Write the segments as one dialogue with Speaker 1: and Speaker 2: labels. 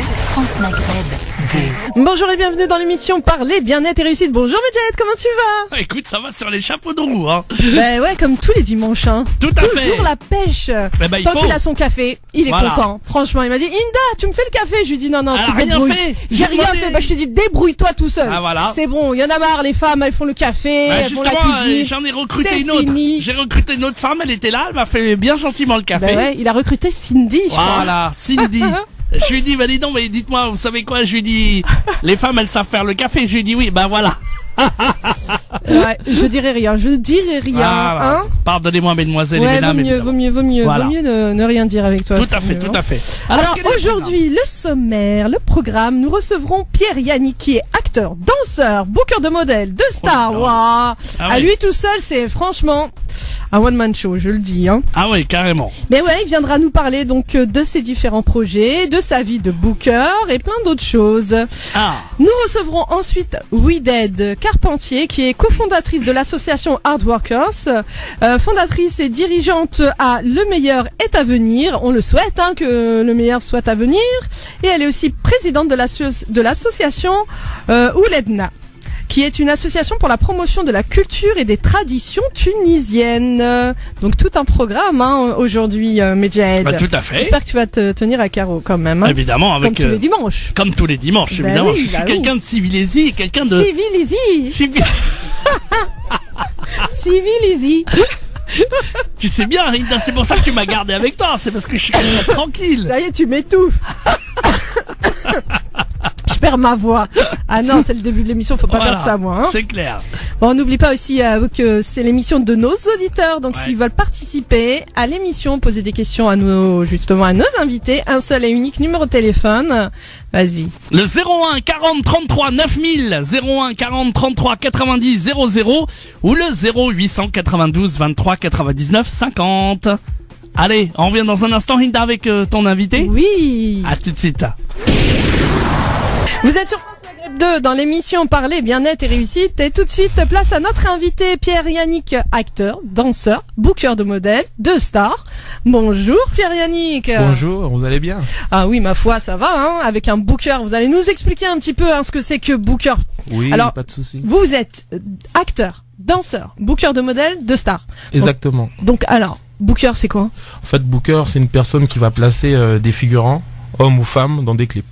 Speaker 1: France Maghreb 2.
Speaker 2: Bonjour et bienvenue dans l'émission Parler Bien-être et Réussite. Bonjour Medjed, comment tu vas?
Speaker 3: Écoute, ça va sur les chapeaux de roue, hein.
Speaker 2: Ben ouais, comme tous les dimanches, hein.
Speaker 3: Tout à fait.
Speaker 2: Toujours la pêche.
Speaker 3: Ben,
Speaker 2: Tant qu'il a son café, il est
Speaker 3: Voilà.
Speaker 2: content. Franchement, il m'a dit, Inda, tu me fais le café? Je lui dis, non,
Speaker 3: Elle
Speaker 2: tu
Speaker 3: a rien
Speaker 2: débrouilles.
Speaker 3: fait.
Speaker 2: J'ai rien fait. Bah, je te dis, débrouille-toi tout seul.
Speaker 3: Ah, voilà.
Speaker 2: C'est bon, il y en a marre, les femmes, elles font le café,
Speaker 3: Bah,
Speaker 2: elles font la
Speaker 3: justement,
Speaker 2: cuisine.
Speaker 3: j'en ai recruté
Speaker 2: C'est
Speaker 3: une autre.
Speaker 2: fini.
Speaker 3: J'ai recruté une autre femme, elle était là, elle m'a fait bien gentiment le café.
Speaker 2: Ben ouais, il a recruté Cindy, je crois.
Speaker 3: Voilà, Cindy. Je lui ai dit, bah dis donc, mais dites-moi, vous savez quoi? Je lui ai dit, les femmes, elles savent faire le café. Je lui ai dit, oui, bah voilà.
Speaker 2: Ouais, je dirais rien,
Speaker 3: Voilà.
Speaker 2: hein.
Speaker 3: Pardonnez-moi, mesdemoiselles et
Speaker 2: Ouais,
Speaker 3: mesdames.
Speaker 2: vaut mieux
Speaker 3: Voilà.
Speaker 2: ne rien dire avec toi.
Speaker 3: Tout
Speaker 2: c'est
Speaker 3: à fait,
Speaker 2: mieux,
Speaker 3: tout
Speaker 2: hein.
Speaker 3: à fait.
Speaker 2: Alors
Speaker 3: quel est le
Speaker 2: aujourd'hui, le sommaire, le programme, nous recevrons Pierre Yannick qui est acteur, danseur, booker de modèles, de stars.
Speaker 3: Oh,
Speaker 2: Waouh.
Speaker 3: ah
Speaker 2: À
Speaker 3: oui.
Speaker 2: lui tout seul, c'est franchement un one-man show, je le dis. Hein.
Speaker 3: Ah oui, carrément.
Speaker 2: Mais ouais, il viendra nous parler donc de ses différents projets, de sa vie de booker et plein d'autres choses.
Speaker 3: Ah.
Speaker 2: Nous recevrons ensuite Wided Carpentier, qui est cofondatrice de l'association Hardworkers, fondatrice et dirigeante à Le Meilleur est à venir. On le souhaite, hein, que le meilleur soit à venir. Et elle est aussi présidente de l'association Ouledna, qui est une association pour la promotion de la culture et des traditions tunisiennes. Donc tout un programme, hein, aujourd'hui, Medjed.
Speaker 3: Bah, tout à fait.
Speaker 2: J'espère que tu vas te tenir à carreau quand même. Hein.
Speaker 3: Évidemment, avec.
Speaker 2: Comme tous les dimanches.
Speaker 3: Comme tous les dimanches,
Speaker 2: Bah
Speaker 3: évidemment.
Speaker 2: oui,
Speaker 3: Je suis
Speaker 2: bah
Speaker 3: quelqu'un de civilisé, quelqu'un de.
Speaker 2: Civilisi. Civilisi.
Speaker 3: Tu sais bien, Rita, c'est pour ça que tu m'as gardé avec toi. C'est parce que je suis quelqu'un de tranquille.
Speaker 2: Ça y est, tu m'étouffes. Je perds ma voix. Ah non, c'est le début de l'émission, faut pas
Speaker 3: Voilà,
Speaker 2: perdre ça, moi. Hein.
Speaker 3: c'est clair.
Speaker 2: Bon, on n'oublie pas aussi que c'est l'émission de nos auditeurs. Donc,
Speaker 3: Ouais.
Speaker 2: s'ils veulent participer à l'émission, poser des questions à nos invités, un seul et unique numéro de téléphone. Vas-y.
Speaker 3: Le 01 40 33 9000, 01 40 33 90 00 ou le 0892 23 99 50. Allez, on revient dans un instant, Hinda, avec ton invité.
Speaker 2: Oui.
Speaker 3: À tout de suite.
Speaker 2: Vous êtes sur France Maghreb 2 dans l'émission Parler Bien-être et Réussite. Et tout de suite, place à notre invité Pierre Yannick, acteur, danseur, booker de modèles, de stars. Bonjour Pierre Yannick.
Speaker 4: Bonjour, vous allez bien?
Speaker 2: Ah oui, ma foi, ça va, hein. Avec un booker, vous allez nous expliquer un petit peu ce que c'est que booker.
Speaker 4: Oui,
Speaker 2: Alors,
Speaker 4: pas de souci.
Speaker 2: Vous êtes acteur, danseur, booker de modèles, de stars.
Speaker 4: Exactement.
Speaker 2: Donc alors, booker c'est quoi?
Speaker 4: En fait, booker, c'est une personne qui va placer des figurants, hommes ou femmes, dans des clips.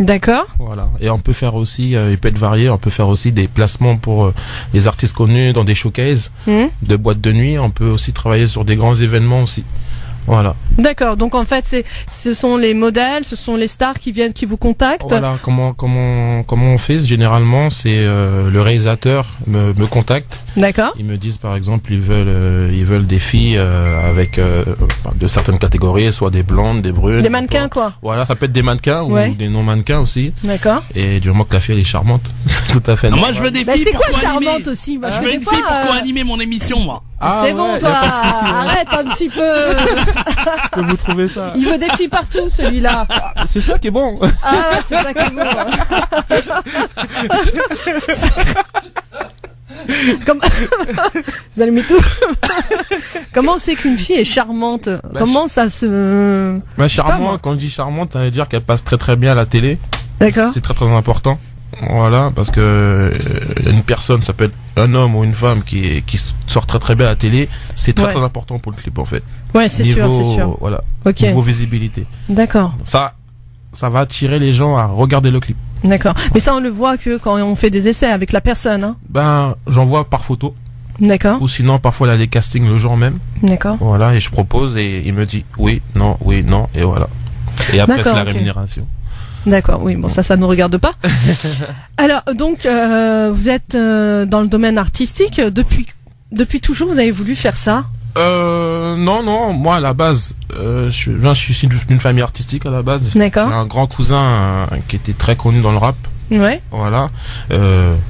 Speaker 2: D'accord.
Speaker 4: Voilà. Et on peut faire aussi, il peut être varié, on peut faire aussi des placements pour les artistes connus dans des showcases, de boîtes de nuit. On peut aussi travailler sur des grands événements aussi. Voilà.
Speaker 2: D'accord. Donc en fait, ce sont les modèles, ce sont les stars qui vous contactent.
Speaker 4: Voilà. Comment on fait? Généralement, c'est le réalisateur me contacte.
Speaker 2: D'accord.
Speaker 4: Ils me disent par exemple, ils veulent des filles avec de certaines catégories, soit des blondes, des brunes.
Speaker 2: Des mannequins, quoi.
Speaker 4: Voilà, ça peut être des mannequins
Speaker 2: Ouais.
Speaker 4: ou des non-mannequins aussi.
Speaker 2: D'accord.
Speaker 4: Et du moment que la fille elle est charmante, tout à fait.
Speaker 3: Moi, je veux des
Speaker 2: Bah,
Speaker 3: filles
Speaker 2: c'est
Speaker 3: pour
Speaker 2: quoi
Speaker 3: co-animer.
Speaker 2: charmante aussi? Bah,
Speaker 3: Je veux
Speaker 2: des
Speaker 3: une
Speaker 2: fois,
Speaker 3: fille pour co-animer mon émission, moi.
Speaker 2: c'est bon,
Speaker 4: ouais,
Speaker 2: toi.
Speaker 4: y a pas de souci, hein.
Speaker 2: Arrête un petit peu.
Speaker 4: Que vous trouvez ça?
Speaker 2: Il veut des filles partout, celui-là.
Speaker 4: C'est ça qui est bon.
Speaker 2: Ah ouais, c'est ça qui est bon. Comme... Vous allez m'étouffer. Comment c'est qu'une fille est charmante? Comment ça se...
Speaker 4: Mais
Speaker 2: pas,
Speaker 4: charmant,
Speaker 2: moi.
Speaker 4: quand je dis charmante, ça veut dire qu'elle passe très très bien à la télé.
Speaker 2: D'accord.
Speaker 4: C'est très très important. Voilà, parce que une personne, ça peut être un homme ou une femme qui sort très très bien à la télé, c'est très
Speaker 2: Ouais.
Speaker 4: très important pour le clip en fait.
Speaker 2: Ouais, c'est sûr, c'est sûr.
Speaker 4: Voilà.
Speaker 2: Ok.
Speaker 4: Niveau visibilité.
Speaker 2: D'accord.
Speaker 4: Ça va attirer les gens à regarder le clip.
Speaker 2: D'accord. Mais ça, on le voit que quand on fait des essais avec la personne, hein.
Speaker 4: Ben, j'en vois par photo,
Speaker 2: D'accord.
Speaker 4: ou sinon parfois il y a des castings le jour même.
Speaker 2: D'accord.
Speaker 4: Voilà, et je propose et il me dit oui, non, et voilà. Et après c'est
Speaker 2: D'accord,
Speaker 4: la
Speaker 2: ok.
Speaker 4: rémunération.
Speaker 2: D'accord, oui, bon, ça nous regarde pas. Alors, donc, vous êtes dans le domaine artistique. Depuis toujours, vous avez voulu faire ça?
Speaker 4: Non, moi à la base, je suis issu d'une famille artistique à la base.
Speaker 2: D'accord.
Speaker 4: J'ai un grand cousin qui était très connu dans le rap.
Speaker 2: Ouais.
Speaker 4: Voilà.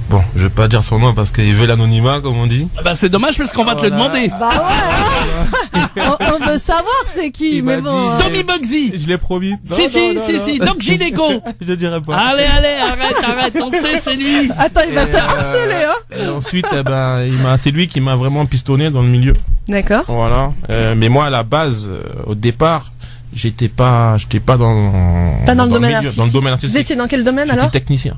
Speaker 4: Bon, je vais pas dire son nom parce qu'il veut l'anonymat, comme on dit.
Speaker 3: Bah, c'est dommage parce qu'on va te le demander.
Speaker 2: Bah ouais, hein. on veut savoir c'est qui,
Speaker 4: Il
Speaker 2: mais
Speaker 4: m'a
Speaker 2: bon.
Speaker 4: dit-
Speaker 3: Tommy Bugsy.
Speaker 4: Je l'ai promis.
Speaker 3: Si. Doc Gineco.
Speaker 4: Je dirais pas.
Speaker 3: Allez, arrête, on sait, c'est lui.
Speaker 2: Attends, il va te harceler, hein.
Speaker 4: Et ensuite, c'est lui qui m'a vraiment pistonné dans le milieu.
Speaker 2: D'accord.
Speaker 4: Voilà. Mais moi, à la base, au départ, j'étais pas dans
Speaker 2: le domaine
Speaker 4: milieu,
Speaker 2: artistique.
Speaker 4: dans le domaine
Speaker 2: Vous
Speaker 4: artistique.
Speaker 2: étiez dans quel domaine
Speaker 4: J'étais
Speaker 2: alors?
Speaker 4: technicien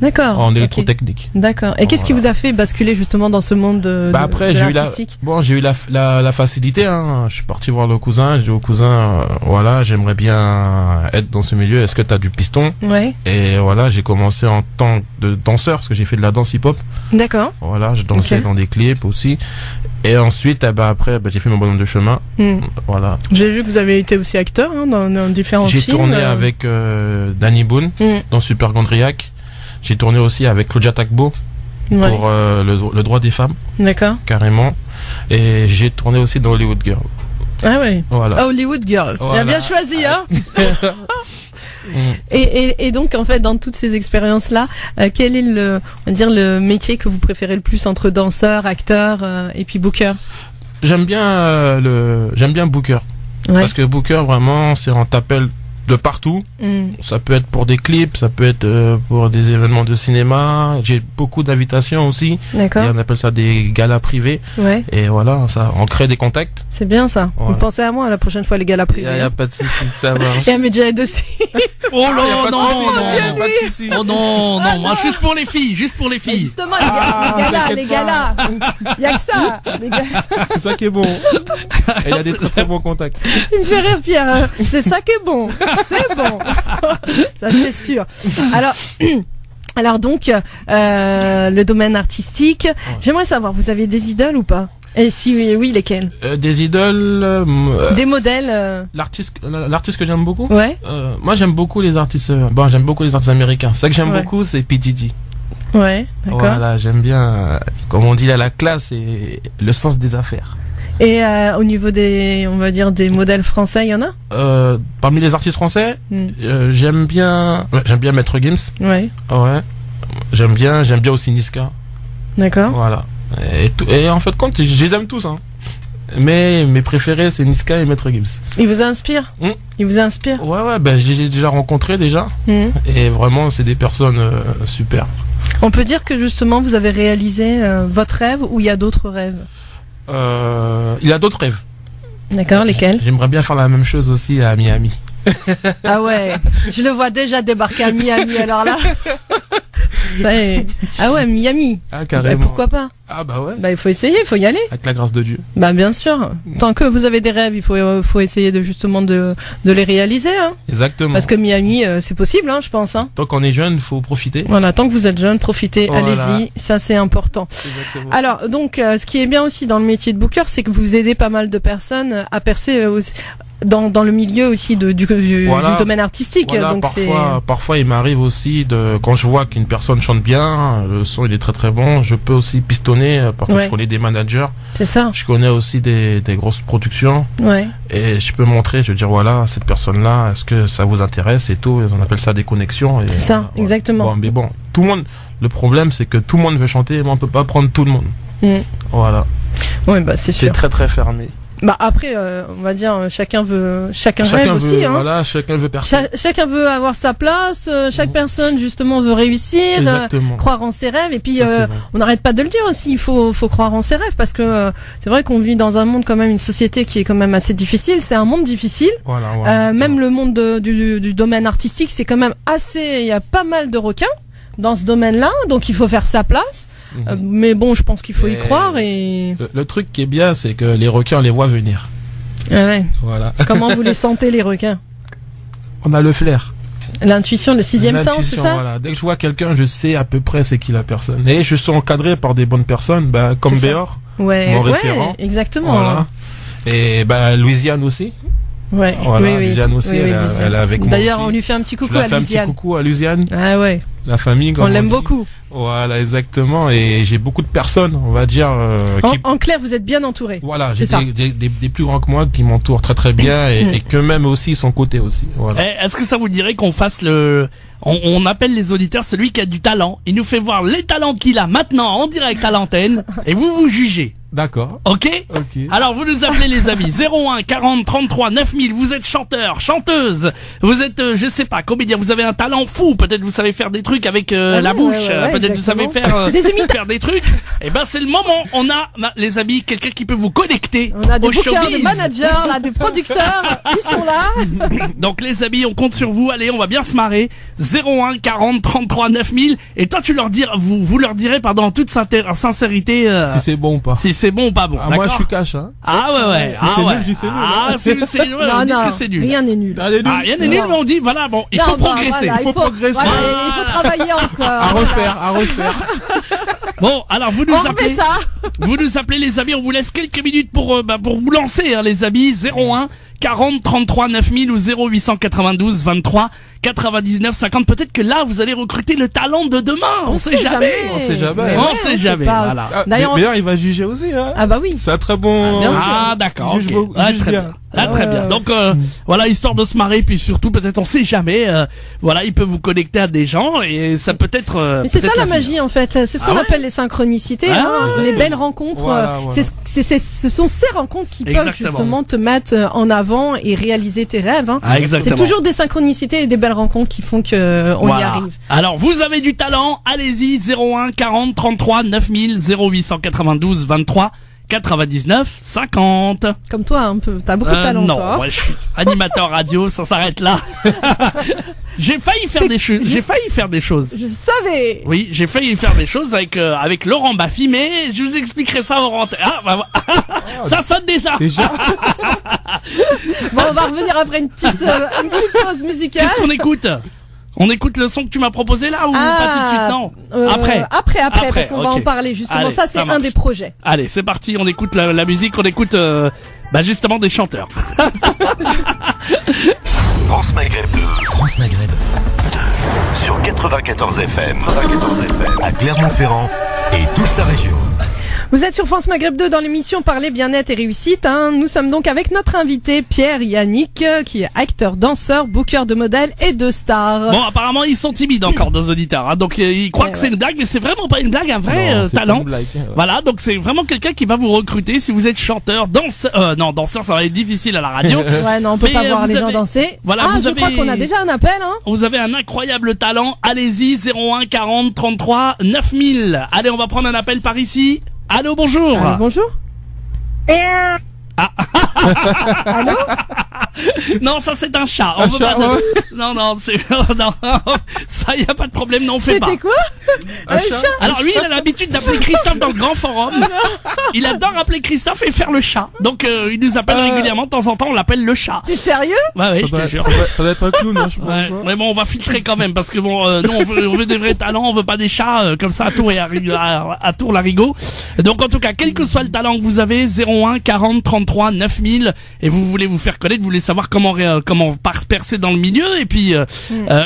Speaker 2: D'accord.
Speaker 4: en
Speaker 2: ok.
Speaker 4: électrotechnique.
Speaker 2: D'accord. Et qu'est-ce qui vous a fait basculer justement dans ce monde
Speaker 4: Après,
Speaker 2: de
Speaker 4: j'ai eu
Speaker 2: l'artistique?
Speaker 4: j'ai eu la facilité, hein. Je suis parti voir le cousin, j'ai dit au cousin, voilà, j'aimerais bien être dans ce milieu, est-ce que t'as du piston?
Speaker 2: Ouais.
Speaker 4: Et voilà, j'ai commencé en tant que danseur, parce que j'ai fait de la danse hip-hop.
Speaker 2: D'accord.
Speaker 4: Voilà, je dansais
Speaker 2: Ok.
Speaker 4: dans des clips aussi. Et ensuite, après, j'ai fait mon bonhomme de chemin. Voilà.
Speaker 2: J'ai vu que vous avez été aussi acteur hein, dans différents
Speaker 4: J'ai
Speaker 2: films.
Speaker 4: tourné avec Danny Boone dans Super Gondriac. J'ai tourné aussi avec Claudia Tagbo
Speaker 2: Ouais.
Speaker 4: pour le droit des femmes,
Speaker 2: D'accord.
Speaker 4: carrément. Et j'ai tourné aussi dans Hollywood Girl.
Speaker 2: Ah ouais.
Speaker 4: Voilà.
Speaker 2: Hollywood Girl. Il a
Speaker 4: Voilà.
Speaker 2: bien choisi, hein. Et donc en fait dans toutes ces expériences là, quel est le métier que vous préférez le plus entre danseur, acteur et puis booker?
Speaker 4: J'aime bien Booker.
Speaker 2: Ouais.
Speaker 4: Parce que Booker, vraiment, on t'appelle de partout. Ça peut être pour des clips, ça peut être pour des événements de cinéma. J'ai beaucoup d'invitations aussi.
Speaker 2: D'accord.
Speaker 4: Et on appelle ça des galas privés.
Speaker 2: Ouais.
Speaker 4: Et voilà, on crée des contacts.
Speaker 2: C'est bien ça.
Speaker 4: Voilà.
Speaker 2: Vous pensez à moi la prochaine fois les galas
Speaker 4: Il
Speaker 2: privés.
Speaker 4: y a pas de souci, ça marche.
Speaker 2: Et à Medjed aussi.
Speaker 3: Oh
Speaker 4: Y a
Speaker 3: non,
Speaker 4: pas de
Speaker 3: non,
Speaker 4: souci,
Speaker 3: non.
Speaker 4: y a pas de souci.
Speaker 3: Oh non, non, moi juste pour les filles, juste pour les filles.
Speaker 2: Justement les galas. Il y a que ça. Les galas.
Speaker 4: C'est ça qui est bon. Et il y a des très très bons contacts.
Speaker 2: Il me fait rire Pierre. C'est ça qui est bon. C'est bon. Ça c'est sûr. Alors donc le domaine artistique. J'aimerais savoir, vous avez des idoles ou pas? Et si oui, lesquelles?
Speaker 4: Des idoles.
Speaker 2: Des modèles.
Speaker 4: L'artiste que j'aime beaucoup.
Speaker 2: Ouais.
Speaker 4: Moi j'aime beaucoup les artistes. J'aime beaucoup les artistes américains. Ce que j'aime
Speaker 2: Ouais.
Speaker 4: beaucoup, c'est P. Diddy.
Speaker 2: Ouais. D'accord.
Speaker 4: Voilà, j'aime bien, comme on dit là, la classe et le sens des affaires.
Speaker 2: Et au niveau on va dire des modèles français, il y en a?
Speaker 4: Parmi les artistes français, j'aime bien Maître Gims.
Speaker 2: Ouais.
Speaker 4: Ouais. J'aime bien aussi Niska.
Speaker 2: D'accord.
Speaker 4: Voilà. Et en fait, compte, je les aime tous, hein. Mais mes préférés, c'est Niska et Maître Gims.
Speaker 2: Il vous inspire? Il vous inspire?
Speaker 4: Ouais, j'ai déjà rencontré déjà. Et vraiment, c'est des personnes super.
Speaker 2: On peut dire que justement, vous avez réalisé votre rêve ou il y a d'autres rêves?
Speaker 4: Il y a d'autres rêves.
Speaker 2: D'accord, lesquels?
Speaker 4: J'aimerais bien faire la même chose aussi à Miami.
Speaker 2: Ah ouais, je le vois déjà débarquer à Miami, alors là. Ça est... Ah ouais, Miami.
Speaker 4: Ah, carrément.
Speaker 2: Bah, pourquoi pas?
Speaker 4: Ah bah ouais.
Speaker 2: Bah il faut essayer, il faut y aller.
Speaker 4: Avec la grâce de Dieu.
Speaker 2: Bah bien sûr. Tant que vous avez des rêves, il faut essayer de justement de les réaliser, hein.
Speaker 4: Exactement.
Speaker 2: Parce que Miami, c'est possible, hein, je pense, hein.
Speaker 4: Tant qu'on est jeune, faut profiter.
Speaker 2: Voilà, tant que vous êtes jeune, profitez,
Speaker 4: Voilà.
Speaker 2: allez-y, ça c'est important.
Speaker 4: Exactement.
Speaker 2: Alors donc, ce qui est bien aussi dans le métier de booker, c'est que vous aidez pas mal de personnes à percer dans le milieu aussi du
Speaker 4: Voilà.
Speaker 2: domaine artistique.
Speaker 4: Voilà,
Speaker 2: Donc
Speaker 4: parfois il m'arrive aussi quand je vois qu'une personne chante bien, le son il est très très bon, je peux aussi pistonner parce que
Speaker 2: Ouais.
Speaker 4: je connais des managers,
Speaker 2: c'est ça.
Speaker 4: je connais aussi des grosses productions
Speaker 2: Ouais.
Speaker 4: et je peux montrer, je veux dire voilà, cette personne là, est-ce que ça vous intéresse et tout, on appelle ça des connexions. Et
Speaker 2: C'est ça,
Speaker 4: voilà.
Speaker 2: exactement.
Speaker 4: Bon, mais bon, tout le monde, le problème c'est que tout le monde veut chanter, mais on peut pas prendre tout le monde. Voilà,
Speaker 2: Oui, bah c'est
Speaker 4: c'est
Speaker 2: sûr.
Speaker 4: très très fermé.
Speaker 2: Bah après, on va dire, chacun rêve
Speaker 4: veut,
Speaker 2: aussi, hein.
Speaker 4: voilà, chacun veut percer.
Speaker 2: Chacun veut avoir sa place, chaque personne justement veut réussir,
Speaker 4: Exactement.
Speaker 2: croire en ses rêves, et puis
Speaker 4: Ça, c'est vrai.
Speaker 2: on n'arrête pas de le dire aussi, il faut croire en ses rêves, parce que c'est vrai qu'on vit dans un monde quand même, une société qui est quand même assez difficile, c'est un monde difficile,
Speaker 4: Voilà.
Speaker 2: même le monde du domaine artistique, c'est quand même il y a pas mal de requins dans ce domaine-là, donc il faut faire sa place. Mais bon, je pense qu'il faut y croire et...
Speaker 4: Le truc qui est bien, c'est que les requins, on les voit venir.
Speaker 2: Ah ouais.
Speaker 4: Voilà.
Speaker 2: Comment vous les sentez, les requins?
Speaker 4: On a le flair.
Speaker 2: L'intuition, le sixième sens, c'est
Speaker 4: L'intuition,
Speaker 2: ça?
Speaker 4: voilà. Dès que je vois quelqu'un, je sais à peu près c'est qui la personne. Et je suis encadré par des bonnes personnes, comme
Speaker 2: C'est ça.
Speaker 4: Béor,
Speaker 2: Ouais,
Speaker 4: mon
Speaker 2: ouais,
Speaker 4: référent.
Speaker 2: exactement.
Speaker 4: Voilà. Et Louisiane aussi.
Speaker 2: Ouais,
Speaker 4: Voilà,
Speaker 2: oui.
Speaker 4: Louisiane aussi, elle est avec moi
Speaker 2: D'ailleurs,
Speaker 4: aussi.
Speaker 2: on lui fait un petit coucou
Speaker 4: Je leur
Speaker 2: à
Speaker 4: fais un petit
Speaker 2: Louisiane.
Speaker 4: coucou à Louisiane,
Speaker 2: Ah ouais,
Speaker 4: la famille. comme
Speaker 2: on l'aime
Speaker 4: dit.
Speaker 2: beaucoup.
Speaker 4: Voilà, exactement. Et j'ai beaucoup de personnes, on va dire,
Speaker 2: En clair, vous êtes bien entouré.
Speaker 4: Voilà, j'ai
Speaker 2: C'est ça.
Speaker 4: des plus grands que moi qui m'entourent très très bien et que même aussi son côté aussi. Voilà.
Speaker 3: Est-ce que ça vous dirait qu'on fasse on appelle les auditeurs celui qui a du talent. Il nous fait voir les talents qu'il a maintenant en direct à l'antenne et vous jugez.
Speaker 5: D'accord.
Speaker 3: Ok?
Speaker 5: Ok.
Speaker 3: Alors vous nous appelez les amis 01 40 33 9000. Vous êtes chanteur, chanteuse. Vous êtes je sais pas comédien. Vous avez un talent fou. Peut-être vous savez faire des trucs avec la bouche. Peut-être vous savez faire faire des trucs. Et ben c'est le moment. On a les amis quelqu'un qui peut vous connecter.
Speaker 2: On a des
Speaker 3: au
Speaker 2: bookers,
Speaker 3: showbiz.
Speaker 2: des managers, là, des producteurs. Ils sont là.
Speaker 3: Donc les amis, on compte sur vous. Allez, on va bien se marrer. 01 40 33 9000. Et toi tu leur dis, vous leur direz pardon en toute sincérité
Speaker 5: Si c'est bon ou pas.
Speaker 3: si c'est bon ou pas bon.
Speaker 5: Ah, moi, je
Speaker 3: d'accord
Speaker 5: suis cash, hein.
Speaker 3: Ah ouais.
Speaker 5: Si
Speaker 3: Ah
Speaker 5: c'est
Speaker 3: ouais.
Speaker 5: nul, je dis c'est nul,
Speaker 3: Ah c'est nul. On dit que c'est nul.
Speaker 2: Rien n'est nul.
Speaker 5: Allez,
Speaker 3: Ah, rien n'est nul, mais on dit, voilà, bon, il faut progresser.
Speaker 2: Voilà,
Speaker 5: Il faut progresser.
Speaker 2: voilà, il faut travailler encore.
Speaker 5: À refaire.
Speaker 3: Bon, alors vous nous
Speaker 2: On remet
Speaker 3: appelez,
Speaker 2: ça.
Speaker 3: vous nous appelez les amis, on vous laisse quelques minutes pour vous lancer, hein, les amis. 01 40 33 9000 ou 0892 23 99 50. Peut-être que là, vous allez recruter le talent de demain. On sait jamais.
Speaker 5: On sait jamais.
Speaker 2: Mais
Speaker 3: On
Speaker 2: ouais,
Speaker 3: sait
Speaker 2: sait
Speaker 3: jamais,
Speaker 2: pas.
Speaker 3: voilà.
Speaker 5: Ah,
Speaker 2: D'ailleurs,
Speaker 5: d'ailleurs, il va juger aussi, hein.
Speaker 2: Ah bah oui.
Speaker 5: C'est un très bon.
Speaker 2: bien sûr.
Speaker 3: Ah d'accord,
Speaker 5: Juge
Speaker 3: ok.
Speaker 5: beaucoup-
Speaker 3: Ah,
Speaker 5: juge
Speaker 3: très
Speaker 5: bien.
Speaker 3: bien. Ah, très bien. Donc voilà, histoire de se marrer, puis surtout peut-être on sait jamais. Voilà, il peut vous connecter à des gens et ça peut être.
Speaker 2: Mais c'est ça
Speaker 3: peut-être
Speaker 2: la
Speaker 3: l'avenir.
Speaker 2: magie en fait. C'est ce qu'on
Speaker 3: Ah ouais.
Speaker 2: appelle les synchronicités,
Speaker 3: Ah ouais.
Speaker 2: les belles rencontres.
Speaker 5: Voilà, voilà.
Speaker 2: Ce sont ces rencontres qui peuvent
Speaker 3: Exactement.
Speaker 2: justement te mettre en avant et réaliser tes rêves. Hein.
Speaker 3: Ah, exactement.
Speaker 2: C'est toujours des synchronicités et des belles rencontres qui font que on y
Speaker 3: Voilà.
Speaker 2: arrive.
Speaker 3: Alors vous avez du talent, allez-y 01 40 33 9000 0892 23 99 50.
Speaker 2: Comme toi un peu. T'as beaucoup de talent
Speaker 3: non,
Speaker 2: toi.
Speaker 3: moi je suis animateur radio, ça s'arrête là. J'ai failli faire des choses. J'ai failli faire des choses.
Speaker 2: Je savais.
Speaker 3: Oui, j'ai failli faire des choses avec Laurent Baffy, mais je vous expliquerai ça en rentrée. Ah, bah, ça sonne déjà.
Speaker 5: Déjà.
Speaker 2: Bon, on va revenir après une petite pause musicale.
Speaker 3: Qu'est-ce qu'on écoute? On écoute le son que tu m'as proposé là ou pas tout de suite? Non. Après.
Speaker 2: Après, parce qu'on va
Speaker 3: ok.
Speaker 2: en parler justement.
Speaker 3: Allez,
Speaker 2: ça, c'est
Speaker 3: ça
Speaker 2: un
Speaker 3: marche.
Speaker 2: des projets.
Speaker 3: Allez, c'est parti. On écoute la musique. On écoute justement des chanteurs.
Speaker 6: France Maghreb 2. France Maghreb 2. Sur 94 FM. À Clermont-Ferrand et toute sa région.
Speaker 2: Vous êtes sur France Maghreb 2 dans l'émission Parler bien-être et réussite. Hein. Nous sommes donc avec notre invité Pierre Yannick, qui est acteur, danseur, booker de modèles et de stars.
Speaker 3: Bon, apparemment ils sont timides encore nos auditeurs. Hein, donc ils croient que c'est une blague, mais c'est vraiment pas une blague, un vrai
Speaker 5: Non, c'est
Speaker 3: talent.
Speaker 5: pas une blague.
Speaker 3: Voilà, donc c'est vraiment quelqu'un qui va vous recruter si vous êtes chanteur, danseur. Non, danseur, ça va être difficile à la radio.
Speaker 2: Ouais, non, on peut
Speaker 3: Mais,
Speaker 2: pas voir
Speaker 3: vous
Speaker 2: les gens
Speaker 3: avez-
Speaker 2: danser.
Speaker 3: Voilà,
Speaker 2: ah,
Speaker 3: vous
Speaker 2: je
Speaker 3: avez-
Speaker 2: crois qu'on a déjà un appel. Hein.
Speaker 3: Vous avez un incroyable talent. Allez-y, 01 40 33 9000. Allez, on va prendre un appel par ici. Allô, bonjour.
Speaker 2: Bonjour. Allô.
Speaker 3: Non, ça c'est un chat. On
Speaker 5: Un
Speaker 3: veut
Speaker 5: chat,
Speaker 3: pas de-
Speaker 5: ouais.
Speaker 3: Non, non, c'est non, ça y a pas de problème, non, on fait pas.
Speaker 2: C'était quoi? Un chat.
Speaker 3: Alors lui, il a l'habitude d'appeler Christophe dans le grand forum. Il adore appeler Christophe et faire le chat. Donc il nous appelle régulièrement. De temps en temps, on l'appelle le chat.
Speaker 2: T'es sérieux?
Speaker 3: Ouais,
Speaker 5: Ça
Speaker 3: je
Speaker 5: doit,
Speaker 3: te jure.
Speaker 5: ça doit être un clown, hein, je pense.
Speaker 3: Ouais,
Speaker 5: hein.
Speaker 3: mais bon, on va filtrer quand même parce que bon, nous on veut des vrais talents, on veut pas des chats comme ça à tour et à tour l'arigot. Donc en tout cas, quel que soit le talent que vous avez, 01 40 33 9000 et vous voulez vous faire connaître, vous voulez savoir comment percer dans le milieu et puis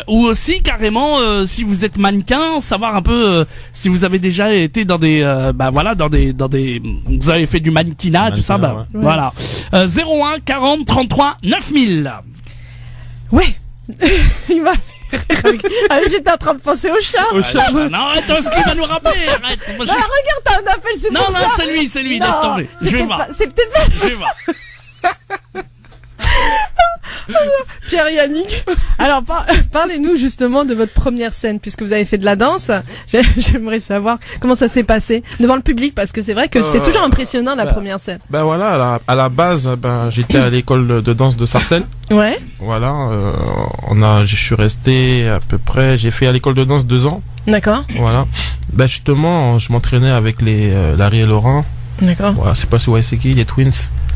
Speaker 3: ou aussi carrément si vous êtes mannequin, savoir un peu si vous avez déjà été dans des dans des vous avez fait du mannequinat, tout ça,
Speaker 5: Mannequinat, ouais.
Speaker 3: voilà. 01 40 33 9000.
Speaker 2: Ouais. Il m'a fait rire. Ah, j'étais en train de penser au chat.
Speaker 5: Au chat.
Speaker 3: Non, attends, ce qu'il va nous rappeler, arrête. Moi,
Speaker 2: Bah, regarde, t'as un appel, c'est
Speaker 3: Non,
Speaker 2: pour
Speaker 3: non,
Speaker 2: ça.
Speaker 3: c'est lui,
Speaker 2: Non,
Speaker 3: laisse tomber.
Speaker 2: c'est
Speaker 3: Je vais
Speaker 2: peut-être
Speaker 3: voir.
Speaker 2: pas- C'est peut-être pas
Speaker 3: Je vais voir.
Speaker 2: Pierre Yannick. Alors, parlez-nous justement de votre première scène, puisque vous avez fait de la danse. J'aimerais savoir comment ça s'est passé devant le public, parce que c'est vrai que c'est toujours impressionnant la première scène.
Speaker 5: Ben voilà, à la base, j'étais à l'école de danse de Sarcelles.
Speaker 2: Ouais.
Speaker 5: Voilà, je suis resté à peu près, j'ai fait à l'école de danse 2 ans.
Speaker 2: D'accord.
Speaker 5: Voilà. Ben justement, je m'entraînais avec Larry et Laurent.
Speaker 2: D'accord.
Speaker 5: Voilà, c'est pas si ouais, c'est qui, les Twins.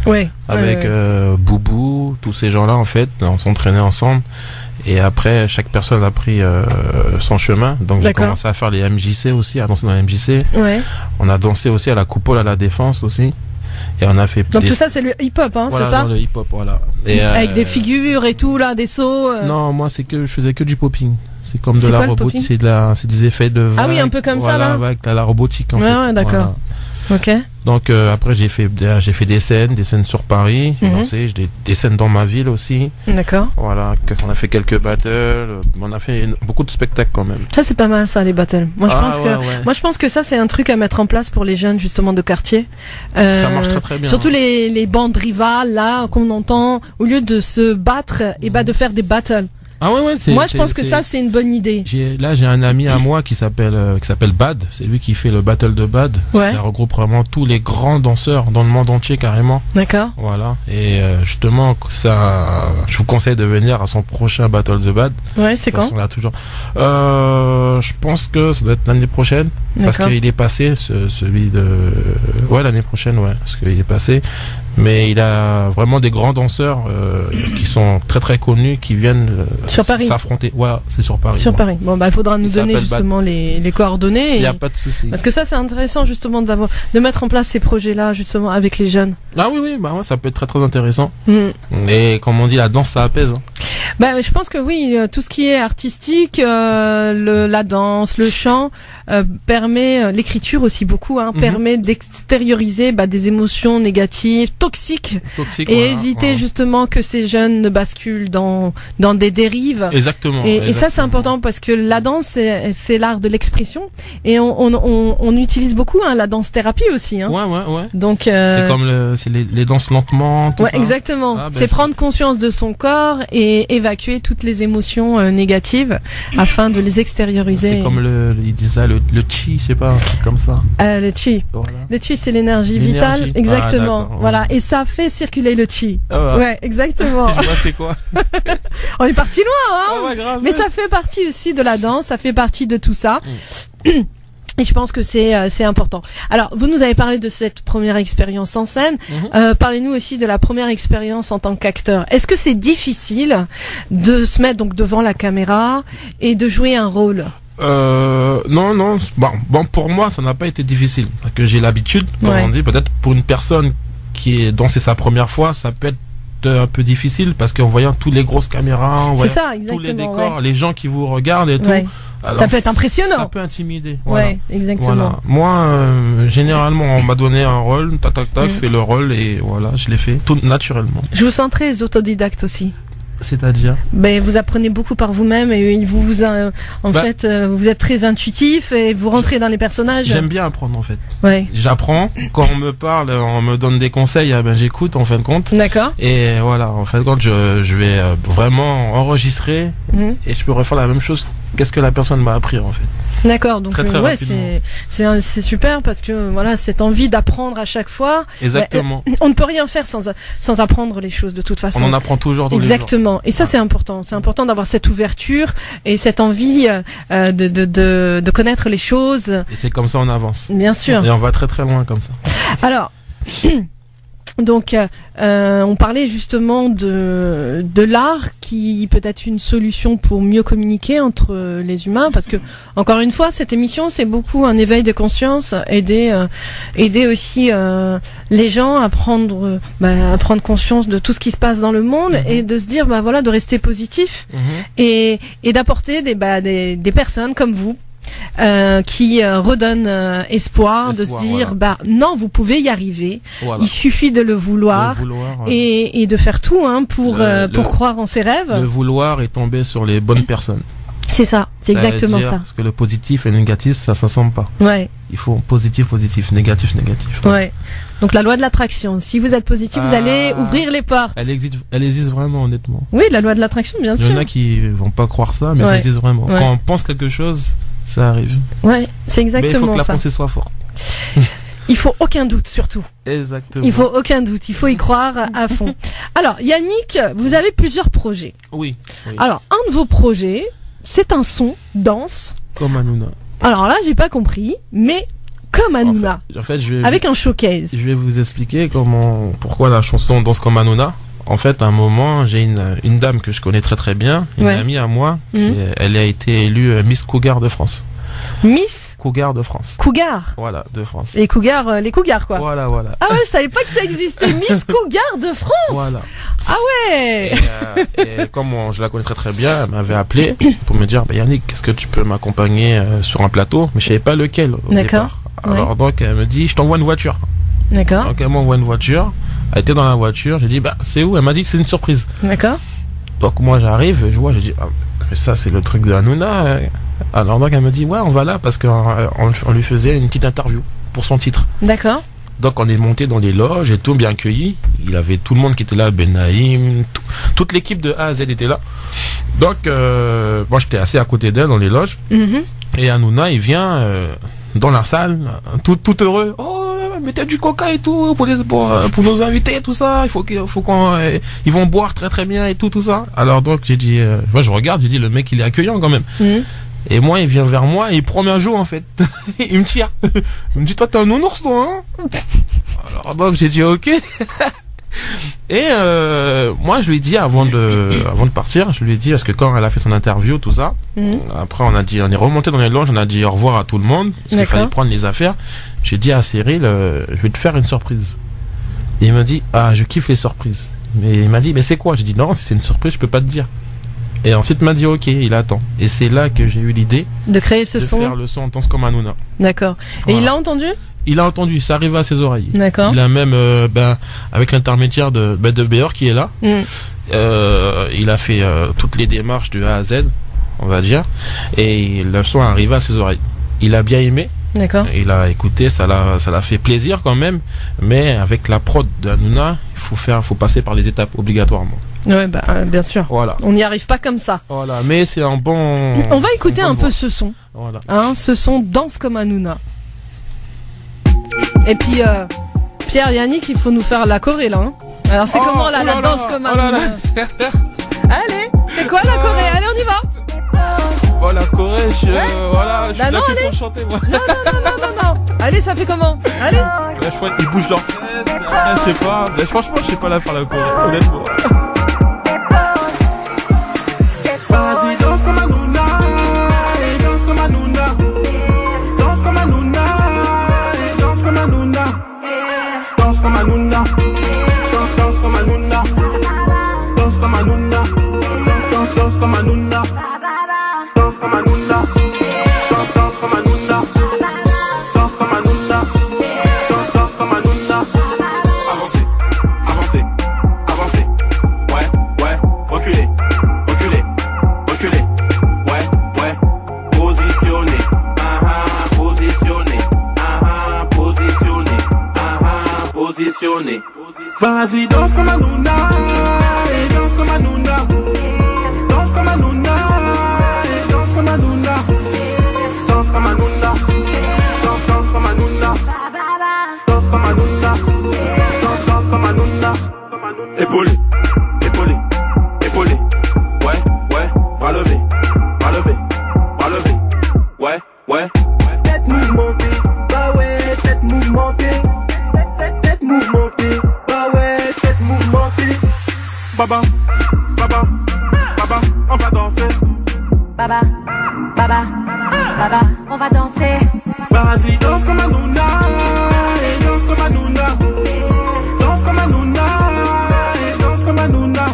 Speaker 2: Ouais.
Speaker 5: Avec
Speaker 2: ouais.
Speaker 5: Boubou, tous ces gens-là en fait, on s'entraînait ensemble. Et après, chaque personne a pris son chemin. Donc j'ai
Speaker 2: D'accord.
Speaker 5: commencé à faire les MJC aussi, à danser dans les MJC.
Speaker 2: Ouais.
Speaker 5: On a dansé aussi à la Coupole à la Défense aussi. Et on a fait
Speaker 2: Donc tout ça, c'est le hip-hop, hein,
Speaker 5: voilà,
Speaker 2: c'est ça?
Speaker 5: dans le hip-hop, voilà. Et,
Speaker 2: Avec des figures et tout, là, des sauts.
Speaker 5: Non, moi je faisais que du popping. C'est comme de
Speaker 2: C'est
Speaker 5: la
Speaker 2: quoi, le
Speaker 5: robotique,
Speaker 2: popping
Speaker 5: c'est des effets de vagues.
Speaker 2: Ah oui, un peu comme ça,
Speaker 5: voilà,
Speaker 2: là.
Speaker 5: avec la robotique en
Speaker 2: Ouais,
Speaker 5: fait.
Speaker 2: ouais, d'accord. Ok.
Speaker 5: Donc après j'ai fait des scènes sur Paris, j'ai lancé des scènes dans ma ville aussi.
Speaker 2: D'accord.
Speaker 5: Voilà, on a fait quelques battles, on a fait beaucoup de spectacles quand même.
Speaker 2: Ça c'est pas mal ça les battles. Moi je pense que ça c'est un truc à mettre en place pour les jeunes justement de quartier.
Speaker 5: Ça marche très très bien.
Speaker 2: Surtout les bandes rivales là qu'on entend, au lieu de se battre et de faire des battles.
Speaker 5: Ah ouais.
Speaker 2: Moi je pense que ça c'est une bonne idée.
Speaker 5: J'ai un ami à moi qui s'appelle Bad. C'est lui qui fait le battle de Bad.
Speaker 2: Ouais.
Speaker 5: Ça regroupe vraiment tous les grands danseurs dans le monde entier carrément.
Speaker 2: D'accord.
Speaker 5: Voilà. Et justement ça, je vous conseille de venir à son prochain battle de Bad.
Speaker 2: Ouais, c'est quand?
Speaker 5: Là toujours. Je pense que ça doit être l'année prochaine parce qu'il est passé celui de l'année prochaine parce qu'il est passé. Mais il a vraiment des grands danseurs qui sont très très connus qui viennent
Speaker 2: sur Paris
Speaker 5: s'affronter. Ouais, c'est sur Paris.
Speaker 2: Sur Paris. Bon, il faudra nous donner justement les coordonnées.
Speaker 5: Il n'y a pas de souci.
Speaker 2: Parce que ça, c'est intéressant justement de mettre en place ces projets-là justement avec les jeunes.
Speaker 5: Ah oui, ça peut être très très intéressant. Et comme on dit, la danse ça apaise.
Speaker 2: Je pense que oui, tout ce qui est artistique, la danse, le chant, permet, l'écriture aussi beaucoup, permet d'extérioriser des émotions négatives, toxiques et éviter justement que ces jeunes ne basculent dans des dérives.
Speaker 5: Exactement.
Speaker 2: Et ça c'est important parce que la danse c'est l'art de l'expression et on utilise beaucoup la danse thérapie aussi.
Speaker 5: Ouais.
Speaker 2: Donc
Speaker 5: c'est comme les danses lentement. Tout ça.
Speaker 2: Exactement. C'est prendre conscience de son corps et évacuer toutes les émotions négatives afin de les extérioriser.
Speaker 5: C'est comme ils disent ça, le chi, je sais pas, comme ça.
Speaker 2: Le chi.
Speaker 5: Voilà.
Speaker 2: Le chi, c'est l'énergie vitale, exactement. Voilà, et ça fait circuler le chi. Ouais, exactement.
Speaker 5: Je vois c'est quoi.
Speaker 2: On est parti loin,
Speaker 5: grave.
Speaker 2: Mais ça fait partie aussi de la danse, ça fait partie de tout ça. Et je pense que c'est important. Alors, vous nous avez parlé de cette première expérience en scène. Parlez-nous aussi de la première expérience en tant qu'acteur. Est-ce que c'est difficile de se mettre donc devant la caméra et de jouer un rôle?
Speaker 5: Non. Bon, pour moi, ça n'a pas été difficile. Parce que j'ai l'habitude, comme on dit. Peut-être pour une personne qui est dansé sa première fois, ça peut être un peu difficile parce qu'en voyant toutes les grosses caméras, en voyant tous les décors, les gens qui vous regardent et tout. Alors,
Speaker 2: ça peut être impressionnant.
Speaker 5: Ça peut intimider. Voilà.
Speaker 2: Ouais, exactement.
Speaker 5: Voilà. Moi, généralement, on m'a donné un rôle, fais le rôle et voilà, je l'ai fait tout naturellement.
Speaker 2: Je vous sens très autodidacte aussi.
Speaker 5: C'est-à-dire
Speaker 2: vous apprenez beaucoup par vous-même et vous êtes très intuitif et vous rentrez dans les personnages.
Speaker 5: J'aime bien apprendre en fait.
Speaker 2: Ouais.
Speaker 5: J'apprends. Quand on me parle, on me donne des conseils, j'écoute en fin de compte.
Speaker 2: D'accord.
Speaker 5: Et voilà, en fin de compte, je vais vraiment enregistrer et je peux refaire la même chose qu'est-ce que la personne m'a appris en fait.
Speaker 2: D'accord, donc c'est super parce que voilà, cette envie d'apprendre à chaque fois.
Speaker 5: Exactement.
Speaker 2: On ne peut rien faire sans apprendre les choses de toute façon.
Speaker 5: On en apprend toujours tous les jours.
Speaker 2: Exactement. Et ça c'est important. C'est important d'avoir cette ouverture et cette envie de connaître les choses.
Speaker 5: Et c'est comme ça on avance.
Speaker 2: Bien sûr.
Speaker 5: Et on va très très loin comme ça.
Speaker 2: Alors. Donc, on parlait justement de l'art qui peut être une solution pour mieux communiquer entre les humains, parce que encore une fois, cette émission c'est beaucoup un éveil de conscience, aider aussi les gens à prendre conscience de tout ce qui se passe dans le monde et de se dire de rester positif et d'apporter des personnes comme vous. Qui redonne espoir de se dire non, vous pouvez y arriver, il suffit de le vouloir, et de faire tout pour croire en ses rêves.
Speaker 5: Le vouloir et tomber sur les bonnes personnes.
Speaker 2: C'est ça, c'est exactement ça.
Speaker 5: Parce que le positif et le négatif, ça s'assemble pas.
Speaker 2: Ouais.
Speaker 5: Il faut positif, négatif.
Speaker 2: Ouais. Donc la loi de l'attraction. Si vous êtes positif, vous allez ouvrir les portes.
Speaker 5: Elle existe vraiment, honnêtement.
Speaker 2: Oui, la loi de l'attraction, bien sûr.
Speaker 5: Il y en a qui vont pas croire ça, mais ça existe vraiment. Ouais. Quand on pense quelque chose, ça arrive.
Speaker 2: Ouais, c'est exactement ça.
Speaker 5: Mais il faut que la pensée soit forte.
Speaker 2: Il faut aucun doute, surtout.
Speaker 5: Exactement.
Speaker 2: Il faut aucun doute. Il faut y croire à fond. Alors, Yannick, vous avez plusieurs projets.
Speaker 5: Oui.
Speaker 2: Alors, un de vos projets, c'est un son, danse.
Speaker 5: Comme Hanouna.
Speaker 2: Alors là, j'ai pas compris, mais comme Hanouna.
Speaker 5: En fait,
Speaker 2: avec un showcase.
Speaker 5: Je vais vous expliquer pourquoi la chanson Danse comme Hanouna. En fait, à un moment, j'ai une dame que je connais très très bien, une amie à moi, elle a été élue Miss Cougar de France.
Speaker 2: Miss
Speaker 5: Cougar de France.
Speaker 2: Cougar.
Speaker 5: Voilà, de France.
Speaker 2: Les cougars quoi.
Speaker 5: Voilà.
Speaker 2: Ah ouais, je savais pas que ça existait. Miss Cougar de France.
Speaker 5: Voilà.
Speaker 2: Ah ouais.
Speaker 5: Et comme je la connais très très bien, elle m'avait appelé pour me dire Yannick, est-ce que tu peux m'accompagner sur un plateau? Mais je savais pas lequel au départ. Alors donc elle me dit, je t'envoie une voiture.
Speaker 2: D'accord.
Speaker 5: Donc elle m'envoie une voiture. Elle était dans la voiture. J'ai dit, bah c'est où? Elle m'a dit que c'est une surprise.
Speaker 2: D'accord.
Speaker 5: Donc moi j'arrive, je vois, j'ai dit, ah, mais ça c'est le truc de Hanouna. Alors donc elle me dit, ouais, on va là parce qu'on lui faisait une petite interview pour son titre.
Speaker 2: D'accord.
Speaker 5: Donc on est monté dans les loges et tout, bien accueilli. Il avait tout le monde qui était là, Ben Naïm, toute l'équipe de A à Z était là. Donc moi j'étais assis à côté d'elle dans les loges. Et Hanouna il vient dans la salle, tout heureux. Oh, mettez du coca et tout pour nos invités et tout ça. Il faut qu'on ils vont boire très très bien et tout ça. Alors donc j'ai dit, moi je regarde, j'ai dit le mec il est accueillant quand même. Et moi, il vient vers moi et il prend un jour en fait. Il me tire. Il me dit, toi, t'es un nounours, toi, hein? Alors donc, j'ai dit, ok. Et moi, je lui ai dit avant de partir, je lui ai dit, parce que quand elle a fait son interview, tout ça, après, on est remonté dans les loges, on a dit au revoir à tout le monde, parce qu'il fallait prendre les affaires. J'ai dit à Cyril, je vais te faire une surprise. Et il m'a dit, ah, je kiffe les surprises. Mais il m'a dit, mais c'est quoi? J'ai dit, non, si c'est une surprise, je peux pas te dire. Et ensuite il m'a dit ok, il attend. Et c'est là que j'ai eu l'idée
Speaker 2: de créer ce son,
Speaker 5: de faire le son Danse comme Hanouna.
Speaker 2: D'accord. Et il l'a entendu?
Speaker 5: Il a entendu, ça arrive à ses oreilles.
Speaker 2: D'accord.
Speaker 5: Il a même, avec l'intermédiaire de Béor qui est là, il a fait toutes les démarches de A à Z, on va dire, et le son est arrivé à ses oreilles. Il a bien aimé.
Speaker 2: D'accord.
Speaker 5: Il a écouté, ça l'a fait plaisir quand même, mais avec la prod de Hanouna, faut passer par les étapes obligatoirement.
Speaker 2: Ouais, bah bien sûr.
Speaker 5: Voilà.
Speaker 2: On n'y arrive pas comme ça.
Speaker 5: Voilà, mais c'est un bon.
Speaker 2: On va écouter un peu ce son.
Speaker 5: Voilà.
Speaker 2: Hein, ce son Danse comme Hanouna. Et puis Pierre, Yannick, il faut nous faire la choré là. Hein. Alors c'est comment là, la danse comme Hanouna? Allez, c'est quoi la choré? Allez, on y va.
Speaker 5: Oh la Corée, voilà, je suis là pour chanter moi.
Speaker 2: Non. Allez, ça fait comment? Allez.
Speaker 5: Là, je crois qu'ils bougent leurs fesses, je sais pas. Là, franchement, je sais pas la faire la Corée, honnêtement.
Speaker 7: Vas-y, danse comme Hanouna, et danse comme Hanouna. Danse comme Hanouna, et danse comme Hanouna. Danse comme Hanouna, danse comme Hanouna. Danse comme Hanouna, danse comme Hanouna. Danse comme Hanouna, danse comme Hanouna. Danse comme Hanouna, danse comme Hanouna. Avancez, ouais, reculez. Positionné. Vas-y, danse comme Hanouna, et danse comme Hanouna. Danse comme Hanouna, et danse comme Hanouna. Danse comme Hanouna, danse comme Hanouna. Danse comme Hanouna, danse comme Hanouna. Épaulé, ouais, bras levé, ouais. Tête mouvementée, bah ouais, tête mouvementée. Tête mouvementée, bah ouais, tête mouvementée. Baba, on va danser.
Speaker 1: Baba, on va danser.
Speaker 7: Vas-y, danse comme Hanouna, et danse comme Hanouna. Danse comme Hanouna, et danse comme Hanouna.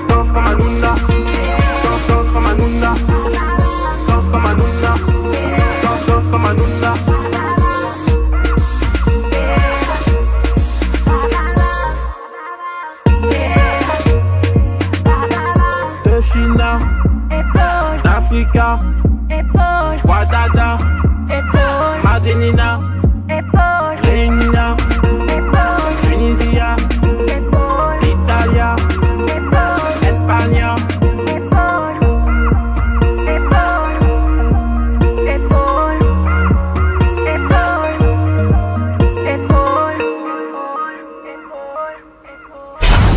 Speaker 7: Danse comme Hanouna, danse comme Hanouna. Danse comme Hanouna, danse comme Hanouna. De China, d'Africa, Wadada, Madinina, Réunion, Tunisia, Italia, Espagne.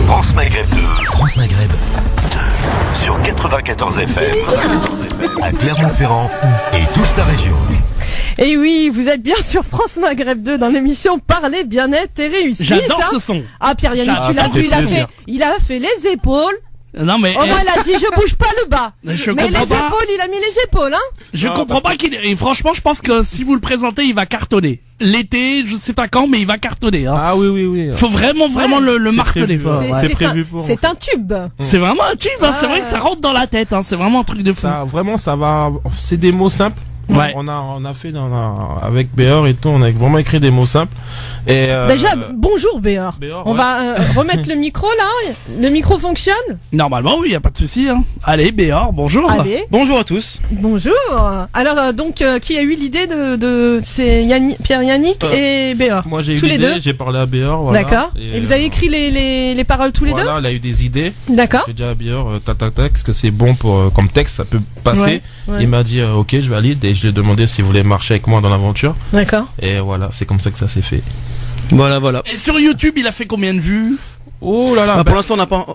Speaker 6: France Maghreb 2. France Maghreb 2. Sur 94 FM. À Clermont-Ferrand et toute sa région.
Speaker 2: Et oui, vous êtes bien sur France Maghreb 2 dans l'émission Parler bien-être et réussite.
Speaker 3: J'adore ce son.
Speaker 2: Ah, Pierre Yannick, tu l'as vu, il a fait les épaules.
Speaker 3: Non mais.
Speaker 2: Oh, il a dit je bouge pas le bas. Mais les épaules, il a mis les épaules, hein.
Speaker 3: Je comprends pas et franchement, je pense que si vous le présentez, il va cartonner. L'été, je sais pas quand, mais il va cartonner, hein.
Speaker 5: Ah oui.
Speaker 3: Faut vraiment le marteler.
Speaker 5: C'est prévu pour.
Speaker 2: C'est un tube.
Speaker 3: C'est vraiment un tube, hein. C'est vrai que ça rentre dans la tête, hein. C'est vraiment un truc de fou.
Speaker 5: Ça va, c'est des mots simples.
Speaker 3: Ouais.
Speaker 5: On a fait avec Béor et tout, on a vraiment écrit des mots simples. Et
Speaker 2: Déjà, bonjour Béor.
Speaker 5: Béor,
Speaker 2: On
Speaker 5: ouais.
Speaker 2: va remettre le micro là. Le micro fonctionne.
Speaker 3: Normalement, oui, y a pas de souci. Hein. Allez, Béor, bonjour.
Speaker 2: Allez,
Speaker 8: Bonjour à tous.
Speaker 2: bonjour. Alors donc, qui a eu l'idée de c'est Pierre Yannick et Béor.
Speaker 5: Moi j'ai eu
Speaker 2: Tous les
Speaker 5: l'idée,
Speaker 2: deux.
Speaker 5: j'ai parlé à Béor. Voilà.
Speaker 2: D'accord. Et vous avez écrit les paroles tous les
Speaker 5: Voilà, il a eu des idées.
Speaker 2: deux. D'accord.
Speaker 5: J'ai dit à Béor, tac, est-ce que c'est bon pour comme texte, ça peut passer.
Speaker 2: Ouais, ouais.
Speaker 5: Il m'a dit ok, je valide et je lui ai demandé s'il voulait marcher avec moi dans l'aventure.
Speaker 2: D'accord.
Speaker 5: Et voilà, c'est comme ça que ça s'est fait.
Speaker 8: Voilà.
Speaker 3: Et sur YouTube, il a fait combien de vues?
Speaker 5: Oh là là.
Speaker 8: Bah, pour l'instant, on n'a pas.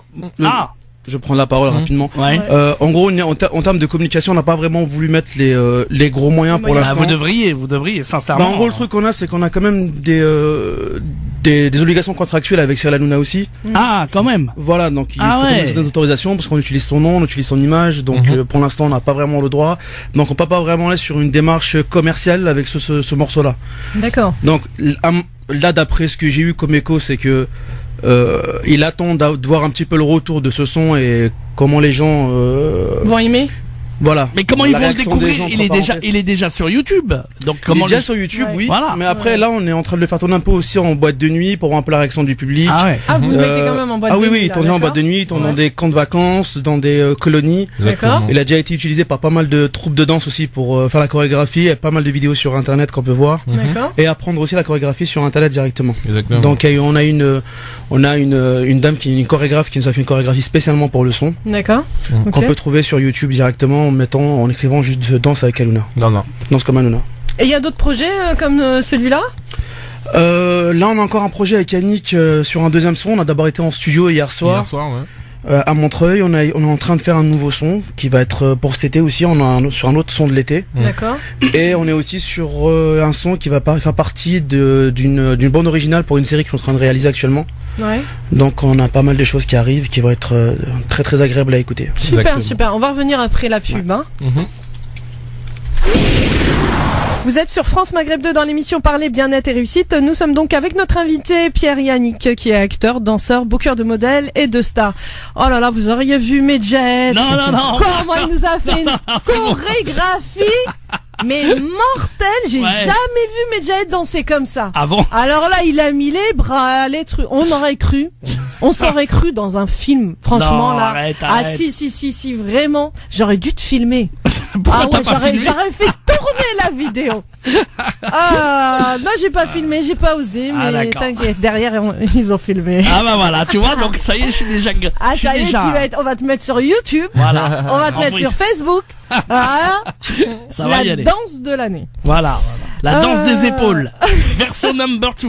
Speaker 3: Ah,
Speaker 8: Je prends la parole rapidement.
Speaker 3: ouais.
Speaker 8: En gros, en termes de communication, on n'a pas vraiment voulu mettre les gros moyens pour
Speaker 2: Ah,
Speaker 8: l'instant.
Speaker 3: Vous devriez, sincèrement.
Speaker 8: Bah, en gros, le truc qu'on a, c'est qu'on a quand même des obligations contractuelles avec Cyril Hanouna aussi.
Speaker 3: Ah, quand même.
Speaker 8: Voilà, donc il
Speaker 3: Ah
Speaker 8: faut qu'on
Speaker 3: ouais.
Speaker 8: ait des autorisations parce qu'on utilise son nom, on utilise son image, donc pour l'instant, on n'a pas vraiment le droit. Donc on peut pas vraiment aller sur une démarche commerciale avec ce morceau-là.
Speaker 2: D'accord.
Speaker 8: Donc là, d'après ce que j'ai eu comme écho, c'est que il attend de voir un petit peu le retour de ce son et comment les gens
Speaker 2: Vont aimer.
Speaker 8: voilà.
Speaker 3: Mais comment
Speaker 8: La
Speaker 3: ils vont le
Speaker 8: réaction des
Speaker 3: découvrir?
Speaker 8: gens,
Speaker 3: Il est déjà sur YouTube. Donc
Speaker 8: Il est
Speaker 3: comment
Speaker 8: déjà
Speaker 3: les...
Speaker 8: sur YouTube,
Speaker 2: Ouais.
Speaker 8: oui.
Speaker 3: Voilà.
Speaker 8: Mais après, là, on est en train de le faire tourner un peu aussi en boîte de nuit pour voir un peu la réaction du public.
Speaker 3: Ah ouais.
Speaker 2: Ah, vous le mettez quand même en boîte
Speaker 8: Ah
Speaker 2: de
Speaker 8: oui,
Speaker 2: nuit,
Speaker 8: oui, il
Speaker 2: là,
Speaker 8: tourne en
Speaker 2: d'accord.
Speaker 8: boîte de nuit, il tourne
Speaker 2: Ouais.
Speaker 8: dans des camps de vacances, dans des colonies.
Speaker 2: D'accord.
Speaker 8: Il a déjà été utilisé par pas mal de troupes de danse aussi pour faire la chorégraphie. Il y a pas mal de vidéos sur internet qu'on peut voir.
Speaker 2: D'accord.
Speaker 8: Et apprendre aussi la chorégraphie sur internet directement.
Speaker 5: Exactement.
Speaker 8: Donc on a une dame qui est une chorégraphe qui nous a fait une chorégraphie spécialement pour le son
Speaker 2: D'accord. Ok.
Speaker 8: qu'on peut trouver sur YouTube directement en écrivant juste danse avec Hanouna.
Speaker 5: Non.
Speaker 8: Danse comme Hanouna.
Speaker 2: Et il y a d'autres projets comme celui-là?
Speaker 8: Là on a encore un projet avec Yannick sur un deuxième son. On a d'abord été en studio hier soir.
Speaker 5: Hier soir, ouais.
Speaker 8: À Montreuil, on est en train de faire un nouveau son qui va être pour cet été aussi. On a sur un autre son de l'été.
Speaker 2: D'accord.
Speaker 8: Et on est aussi sur un son qui va faire partie d'une bande originale pour une série qu'on est en train de réaliser actuellement.
Speaker 2: Ouais.
Speaker 8: Donc on a pas mal de choses qui arrivent qui vont être très très agréables à écouter.
Speaker 2: Super,
Speaker 5: Exactement.
Speaker 2: super. On va revenir après la pub. Hein.
Speaker 5: Mhm.
Speaker 2: Vous êtes sur France Maghreb 2 dans l'émission Parler Bien-être et Réussite. Nous sommes donc avec notre invité Pierre Yannick qui est acteur, danseur, booker de modèles et de stars. Oh là là, vous auriez vu Medjet.
Speaker 3: Non.
Speaker 2: Comment il nous a fait une chorégraphie mais mortelle. J'ai
Speaker 3: Ouais.
Speaker 2: jamais vu Medjet danser comme ça.
Speaker 3: Ah bon?
Speaker 2: Alors là, il a mis les bras, les trucs. On aurait cru. On s'aurait cru dans un film. Franchement,
Speaker 3: Non,
Speaker 2: là.
Speaker 3: arrête.
Speaker 2: Ah si, vraiment. J'aurais dû te filmer.
Speaker 3: Pourquoi
Speaker 2: Ah
Speaker 3: t'as
Speaker 2: ouais,
Speaker 3: pas
Speaker 2: j'aurais
Speaker 3: filmé?
Speaker 2: fait tourner la vidéo. Ah, non, j'ai pas filmé, j'ai pas osé,
Speaker 3: Ah,
Speaker 2: mais
Speaker 3: d'accord.
Speaker 2: t'inquiète, derrière, ils ont filmé.
Speaker 3: Ah bah voilà, tu vois, donc ça y est, je suis déjà...
Speaker 2: Ah,
Speaker 3: je suis
Speaker 2: ça y est,
Speaker 3: déjà...
Speaker 2: on va te mettre sur YouTube,
Speaker 3: Voilà.
Speaker 2: on va te mettre
Speaker 3: Oui.
Speaker 2: sur Facebook. Voilà.
Speaker 3: Ça va y
Speaker 2: La
Speaker 3: aller.
Speaker 2: danse de l'année.
Speaker 3: Voilà. La danse des
Speaker 2: Euh.
Speaker 3: épaules. Version number 2.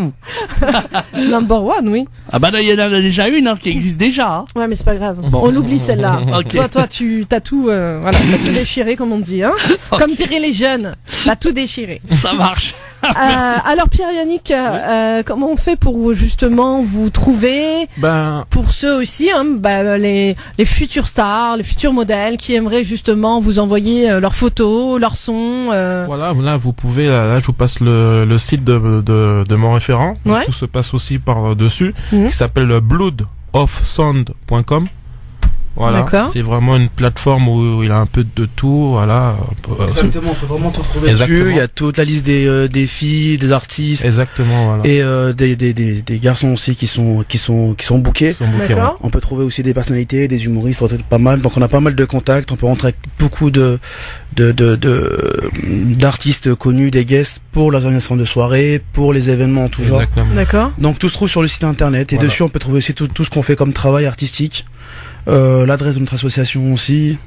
Speaker 2: Number one, oui.
Speaker 3: Ah bah là, il y en a déjà une hein, qui existe déjà. Hein.
Speaker 2: Ouais, mais c'est pas grave.
Speaker 3: Bon.
Speaker 2: On oublie celle-là.
Speaker 3: Ok.
Speaker 2: Toi, tu t'as tout, voilà, t'as tout déchiré, comme on dit, hein. Comme diraient les jeunes. T'as tout déchiré.
Speaker 3: Ça marche.
Speaker 2: Alors, Pierre Yannick, comment on fait pour justement vous trouver?
Speaker 5: Ben,
Speaker 2: Pour ceux aussi, hein, les futurs stars, les futurs modèles qui aimeraient justement vous envoyer leurs photos, leurs sons.
Speaker 5: voilà, là, vous pouvez, là, je vous passe le site de mon référent.
Speaker 2: Ouais.
Speaker 5: Tout se passe aussi par dessus,
Speaker 2: Mhm.
Speaker 5: qui s'appelle bloodofsound.com. Voilà.
Speaker 2: D'accord.
Speaker 5: C'est vraiment une plateforme où il a un peu de tout, voilà.
Speaker 8: Exactement, on peut vraiment tout trouver
Speaker 5: Exactement.
Speaker 8: dessus. Il y a toute la liste des filles, des artistes
Speaker 5: Exactement, voilà.
Speaker 8: et des garçons aussi qui sont bookés.
Speaker 5: Ils sont bouquets,
Speaker 2: D'accord.
Speaker 8: On peut trouver aussi des personnalités, des humoristes, pas mal. Donc on a pas mal de contacts. On peut rentrer avec beaucoup d'artistes connus, des guests pour l'organisation de soirées, pour les événements en tout
Speaker 5: ouais.
Speaker 8: genre.
Speaker 5: Exactement.
Speaker 2: D'accord.
Speaker 8: Donc tout se trouve sur le site internet et
Speaker 5: Voilà.
Speaker 8: dessus on peut trouver aussi tout ce qu'on fait comme travail artistique, l'adresse de notre association aussi.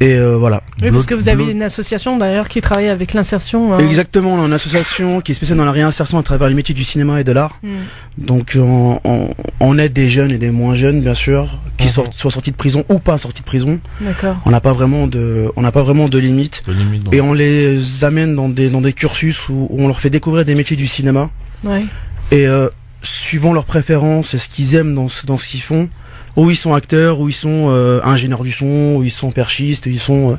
Speaker 8: Et voilà.
Speaker 2: Oui, parce
Speaker 5: Blood-
Speaker 2: que vous avez
Speaker 5: Blood-
Speaker 2: une association d'ailleurs qui travaille avec l'insertion. hein.
Speaker 8: Exactement, on a une association qui est spéciale dans la réinsertion à travers les métiers du cinéma et de l'art.
Speaker 2: Mm.
Speaker 8: Donc on aide des jeunes et des moins jeunes bien sûr qui soient sortis de prison ou pas sortis de prison.
Speaker 2: D'accord.
Speaker 8: On n'a pas vraiment de limite
Speaker 5: De limite,
Speaker 8: et on les amène dans des cursus où on leur fait découvrir des métiers du cinéma
Speaker 2: Ouais.
Speaker 8: et suivant leurs préférences et ce qu'ils aiment dans ce qu'ils font, où ils sont acteurs, où ils sont ingénieurs du son, où ils sont perchistes, où ils sont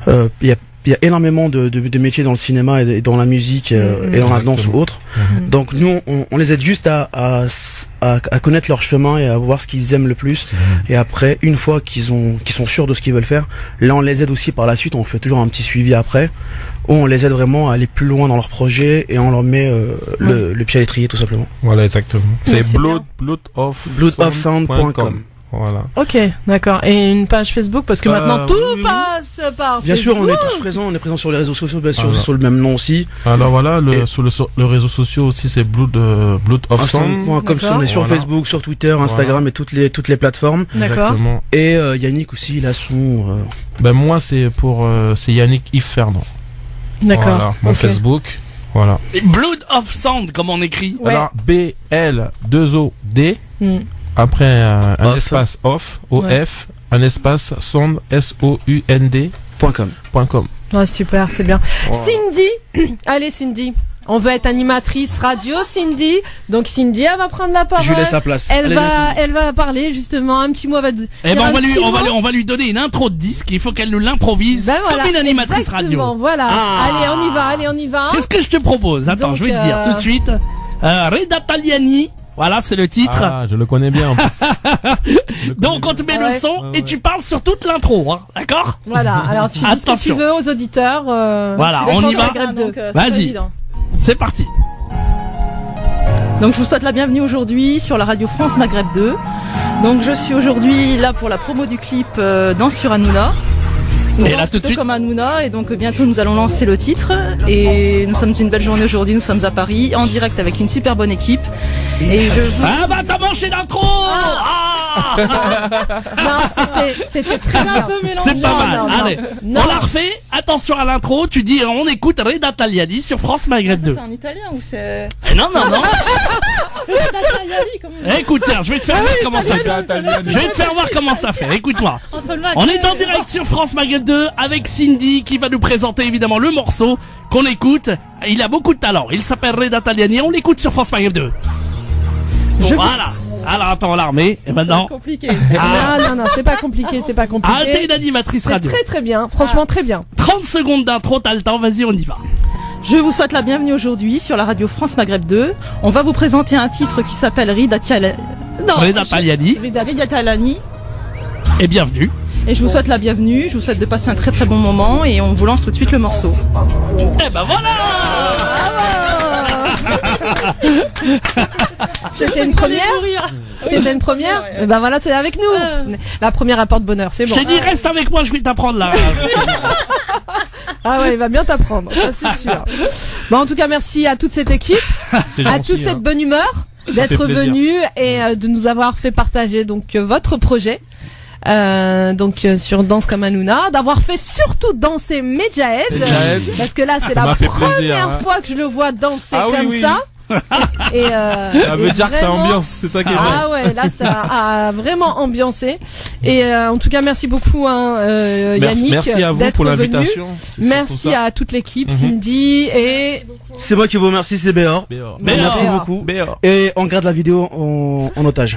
Speaker 8: il y a il y a énormément de métiers dans le cinéma et dans la musique et dans la danse ou autre. Donc nous, on les aide juste à connaître leur chemin et à voir ce qu'ils aiment le plus. Et après, une fois qu'ils sont sûrs de ce qu'ils veulent faire, là on les aide aussi par la suite. On fait toujours un petit suivi après, où on les aide vraiment à aller plus loin dans leur projet et on leur met le pied à l'étrier tout simplement.
Speaker 5: Voilà, exactement.
Speaker 2: Ouais,
Speaker 5: C'est bloodofsound.com. Voilà.
Speaker 2: Ok, d'accord. Et une page Facebook parce que maintenant tout passe par
Speaker 8: Bien
Speaker 2: Facebook.
Speaker 8: sûr, on est tous présents, on est présents sur les réseaux sociaux, bien sûr,
Speaker 5: Voilà.
Speaker 8: sur le même nom aussi.
Speaker 5: Alors voilà, sur le réseau social aussi, c'est Blood of Sound.
Speaker 8: Comme ça, on est sur
Speaker 5: Voilà.
Speaker 8: Facebook, sur Twitter, Instagram et toutes les plateformes.
Speaker 2: D'accord.
Speaker 5: Exactement.
Speaker 8: Et Yannick aussi, il a son.
Speaker 5: Ben moi, c'est c'est Yannick Yves Fernand.
Speaker 2: D'accord.
Speaker 5: Voilà, mon
Speaker 2: Ok.
Speaker 5: Facebook. Voilà.
Speaker 3: Et Blood of Sound, comme on écrit.
Speaker 2: Ouais.
Speaker 5: Alors BL2OD.
Speaker 2: Hmm.
Speaker 5: Après un
Speaker 8: Off.
Speaker 5: espace off, OF,
Speaker 2: Ouais.
Speaker 5: un espace sound, SOUND.com.
Speaker 8: .com.
Speaker 2: Ah, super, c'est bien.
Speaker 5: Voilà.
Speaker 2: Cindy, allez Cindy, on veut être animatrice radio, Cindy. Donc Cindy, elle va prendre la parole.
Speaker 8: Je lui laisse la place.
Speaker 2: Elle
Speaker 8: Allez,
Speaker 2: va,
Speaker 8: Cindy.
Speaker 2: elle va parler justement un petit mot. Elle va
Speaker 3: Eh ben,
Speaker 2: dire un petit mot.
Speaker 3: on va lui donner une intro de disque. Il faut qu'elle nous l'improvise
Speaker 2: Ben voilà,
Speaker 3: comme une animatrice
Speaker 2: exactement,
Speaker 3: radio.
Speaker 2: Voilà.
Speaker 3: Ah.
Speaker 2: Allez, on y va.
Speaker 3: Qu'est-ce que je te propose? Attends,
Speaker 2: Donc,
Speaker 3: je vais te dire tout de suite. Reda Taliani. Voilà, c'est le titre.
Speaker 5: Ah, je le connais bien en plus.
Speaker 3: Donc, on te met
Speaker 2: Ah ouais.
Speaker 3: le son
Speaker 5: Ouais,
Speaker 3: et tu parles sur toute l'intro, hein. D'accord?
Speaker 2: Voilà. Alors tu dis ce que tu
Speaker 3: Attention.
Speaker 2: veux aux auditeurs.
Speaker 3: Voilà,
Speaker 2: tu
Speaker 3: on y
Speaker 2: dépenses
Speaker 3: va.
Speaker 2: la grève de-
Speaker 3: Vas-y. C'est parti.
Speaker 9: Donc je vous souhaite la bienvenue aujourd'hui sur la radio France Maghreb 2. Donc je suis aujourd'hui là pour la promo du clip Danse sur Hanouna. On
Speaker 3: Et là,
Speaker 9: danse
Speaker 3: tout de
Speaker 9: plutôt
Speaker 3: suite.
Speaker 9: comme Hanouna et donc bientôt nous allons lancer le titre et nous sommes une belle journée aujourd'hui, nous sommes à Paris en direct avec une super bonne équipe et je vous...
Speaker 3: Ah bah, t'as manché l'intro! Ah
Speaker 2: Non, c'était très bien.
Speaker 3: C'est pas mal.
Speaker 2: non,
Speaker 3: Allez,
Speaker 2: non.
Speaker 3: on la refait. Attention à l'intro. Tu dis, on écoute Reda Taliani sur France Maghreb 2.
Speaker 9: C'est un italien ou c'est...
Speaker 3: Eh non. Écoute, tiens, je vais te faire voir comment ça fait. Je vais te faire voir comment ça fait. Écoute-moi. On est en direct sur France Maghreb 2 avec Cindy qui va nous présenter évidemment le morceau qu'on écoute. Il a beaucoup de talent. Il s'appelle Reda Taliani. On l'écoute sur France Maghreb 2. Voilà. Alors attends, on l'a remet. Et maintenant.
Speaker 9: compliqué.
Speaker 2: Non, c'est pas compliqué, c'est pas compliqué.
Speaker 3: Ah, t'es une animatrice
Speaker 2: C'est
Speaker 3: radio.
Speaker 2: très bien, franchement très bien.
Speaker 3: 30 secondes d'intro, t'as le temps. Vas-y, on y va.
Speaker 9: Je vous souhaite la bienvenue aujourd'hui sur la radio France Maghreb 2. On va vous présenter un titre qui s'appelle Reda
Speaker 3: Taliani.
Speaker 9: Talani.
Speaker 3: Et bienvenue.
Speaker 9: Et je vous souhaite la bienvenue, je vous souhaite de passer un très très bon moment et on vous lance tout de suite le morceau.
Speaker 3: Eh ben voilà.
Speaker 2: C'était une première. C'était une première. Et ben voilà, c'est avec nous. La première apporte bonheur, c'est bon.
Speaker 3: Je t'ai dit, reste avec moi, je vais t'apprendre là.
Speaker 2: Ah ouais, il va bien t'apprendre, ça c'est sûr. Bon, en tout cas, merci à toute cette équipe,
Speaker 5: C'est
Speaker 2: à
Speaker 5: gentil,
Speaker 2: toute cette
Speaker 5: hein.
Speaker 2: bonne humeur d'être
Speaker 5: fait plaisir.
Speaker 2: venus et de nous avoir fait partager donc votre projet. Sur Danse comme Hanouna, d'avoir fait surtout danser Medjahed,
Speaker 5: Medjahed.
Speaker 2: parce que là c'est
Speaker 5: Ça
Speaker 2: la
Speaker 5: m'a fait
Speaker 2: première
Speaker 5: plaisir, hein.
Speaker 2: fois que je le vois danser
Speaker 5: Ah oui,
Speaker 2: comme
Speaker 5: oui.
Speaker 2: ça. Et
Speaker 5: Ça veut dire que c'est
Speaker 2: vraiment-
Speaker 5: ambiance, c'est ça qui est bien.
Speaker 2: Ah ouais, là ça a vraiment ambiancé. Et en tout cas, merci beaucoup Yannick
Speaker 5: Merci à vous
Speaker 2: d'être
Speaker 5: pour
Speaker 2: venu.
Speaker 5: l'invitation. C'est surtout
Speaker 2: Merci
Speaker 5: ça.
Speaker 2: à toute l'équipe,
Speaker 5: Mhm.
Speaker 2: Cindy et
Speaker 8: C'est moi qui vous remercie, c'est Béor.
Speaker 5: Béor.
Speaker 8: Merci
Speaker 2: Béor.
Speaker 8: beaucoup.
Speaker 5: Béor.
Speaker 8: Et on garde la vidéo en otage.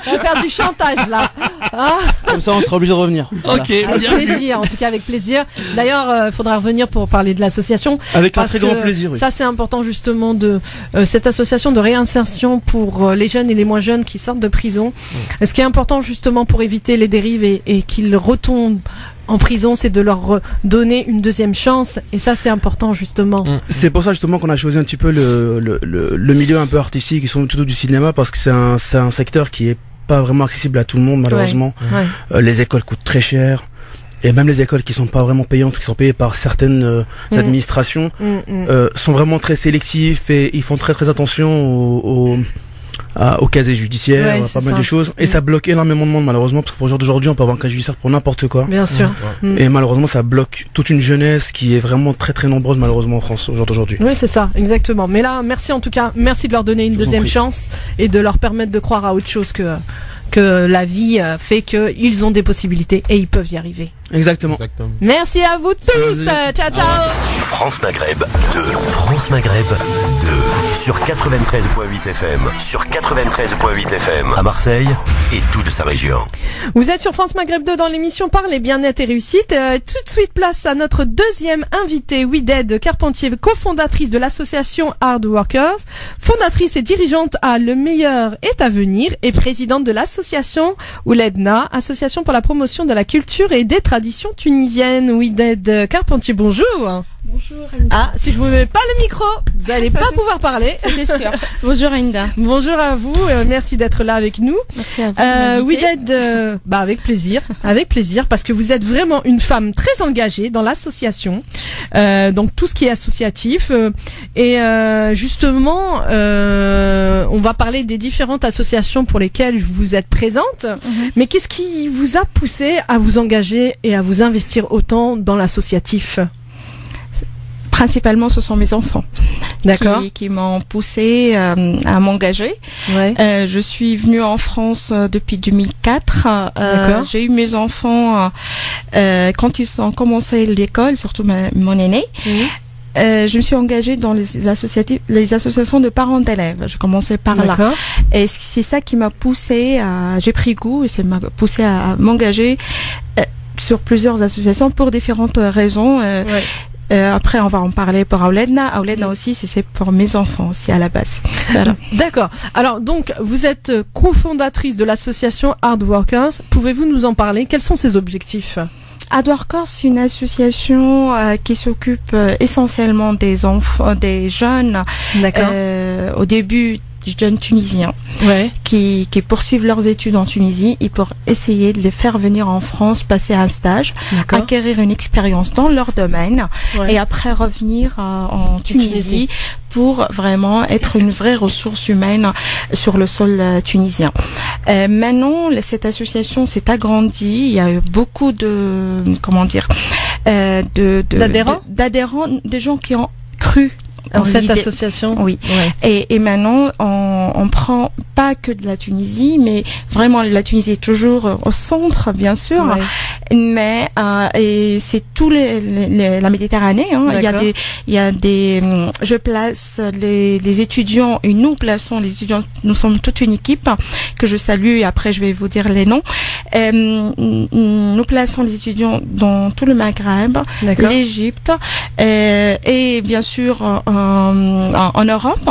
Speaker 2: on va faire du chantage là. Ah,
Speaker 8: Comme ça, on sera obligé de revenir. Voilà.
Speaker 3: Ok,
Speaker 2: avec
Speaker 3: bien.
Speaker 2: plaisir, en tout cas avec plaisir. D'ailleurs, il faudra revenir pour parler de l'association.
Speaker 8: Avec un
Speaker 2: Parce
Speaker 8: très
Speaker 2: que
Speaker 8: grand plaisir, oui.
Speaker 2: Ça, c'est important justement de cette association de réinsertion pour les jeunes et les moins jeunes qui sortent de prison. Ce qui est important justement pour éviter les dérives et qu'ils retombent en prison, c'est de leur donner une deuxième chance. Et ça, c'est important justement.
Speaker 8: C'est pour ça justement qu'on a choisi un petit peu le milieu un peu artistique, qui sont plutôt du cinéma, parce que c'est un secteur qui est pas vraiment accessible à tout le monde malheureusement.
Speaker 2: Ouais.
Speaker 8: Les écoles coûtent très cher. Et même les écoles qui sont pas vraiment payantes, qui sont payées par certaines administrations, sont vraiment très sélectifs et ils font très très attention au casier judiciaire,
Speaker 2: Ouais,
Speaker 8: pas
Speaker 2: c'est
Speaker 8: mal
Speaker 2: ça.
Speaker 8: de choses. Et ça bloque énormément de monde malheureusement, parce que pour aujourd'hui on peut avoir un casier judiciaire pour n'importe quoi.
Speaker 2: Bien sûr.
Speaker 8: Et malheureusement ça bloque toute une jeunesse qui est vraiment très très nombreuse malheureusement en France aujourd'hui.
Speaker 2: Oui, c'est ça, exactement. Mais là, merci en tout cas, merci de leur donner une
Speaker 8: Je vous en
Speaker 2: deuxième
Speaker 8: prie.
Speaker 2: chance et de leur permettre de croire à autre chose que la vie fait qu'ils ont des possibilités et ils peuvent y arriver.
Speaker 8: Exactement.
Speaker 2: Merci à vous tous. Ciao, ciao.
Speaker 6: France Maghreb 2. France Maghreb 2. Sur 93.8 FM. Sur 93.8 FM. À Marseille et toute sa région.
Speaker 2: Vous êtes sur France Maghreb 2 dans l'émission Parler bien-être et réussite. Tout de suite place à notre deuxième invitée, Ouided Carpentier, cofondatrice de l'association Hard Workers, fondatrice et dirigeante à Le Meilleur est à venir et présidente de l'association Ouledna, association pour la promotion de la culture et des traditions tunisiennes. Ouided Carpentier, bonjour.
Speaker 10: Bonjour Inda.
Speaker 2: Ah, si je vous mets pas le micro, vous allez pas pouvoir parler.
Speaker 10: C'est sûr. Bonjour Inda.
Speaker 2: Bonjour à vous, merci d'être là avec nous.
Speaker 10: Merci à vous.
Speaker 2: Ouided, avec plaisir, parce que vous êtes vraiment une femme très engagée dans l'association, donc tout ce qui est associatif, et justement, on va parler des différentes associations pour lesquelles vous êtes présente. Mais qu'est-ce qui vous a poussé à vous engager et à vous investir autant dans l'associatif?
Speaker 10: Principalement, ce sont mes enfants.
Speaker 2: D'accord.
Speaker 10: Qui m'ont poussé à m'engager.
Speaker 2: Ouais.
Speaker 10: Je suis venue en France depuis 2004. J'ai eu mes enfants quand ils ont commencé l'école, surtout mon aîné. Je me suis engagée dans les associations de parents d'élèves. J'ai commencé par là. Et c'est ça qui m'a poussée j'ai pris goût et ça m'a poussée à m'engager sur plusieurs associations pour différentes raisons. Après, on va en parler pour Ouledna. Ouledna aussi, c'est pour mes enfants aussi à la base. Voilà.
Speaker 2: D'accord. Alors, donc, vous êtes cofondatrice de l'association Hard Workers. Pouvez-vous nous en parler? Quels sont ses objectifs?
Speaker 10: Hard Workers, c'est une association qui s'occupe essentiellement des enfants, des jeunes.
Speaker 2: D'accord.
Speaker 10: Au début, jeunes tunisiens qui poursuivent leurs études en Tunisie et pour essayer de les faire venir en France, passer un stage, acquérir une expérience dans leur domaine et après revenir en Tunisie pour vraiment être une vraie ressource humaine sur le sol tunisien. Maintenant, cette association s'est agrandie. Il y a eu beaucoup d'adhérents, des gens qui ont cru
Speaker 2: en cette association.
Speaker 10: Oui. Et maintenant, on prend pas que de la Tunisie, mais vraiment la Tunisie est toujours au centre, bien sûr. Mais et c'est tout la Méditerranée. Je place les étudiants et nous plaçons les étudiants. Nous sommes toute une équipe que je salue et après je vais vous dire les noms. Nous plaçons les étudiants dans tout le Maghreb, l'Égypte et bien sûr en Europe.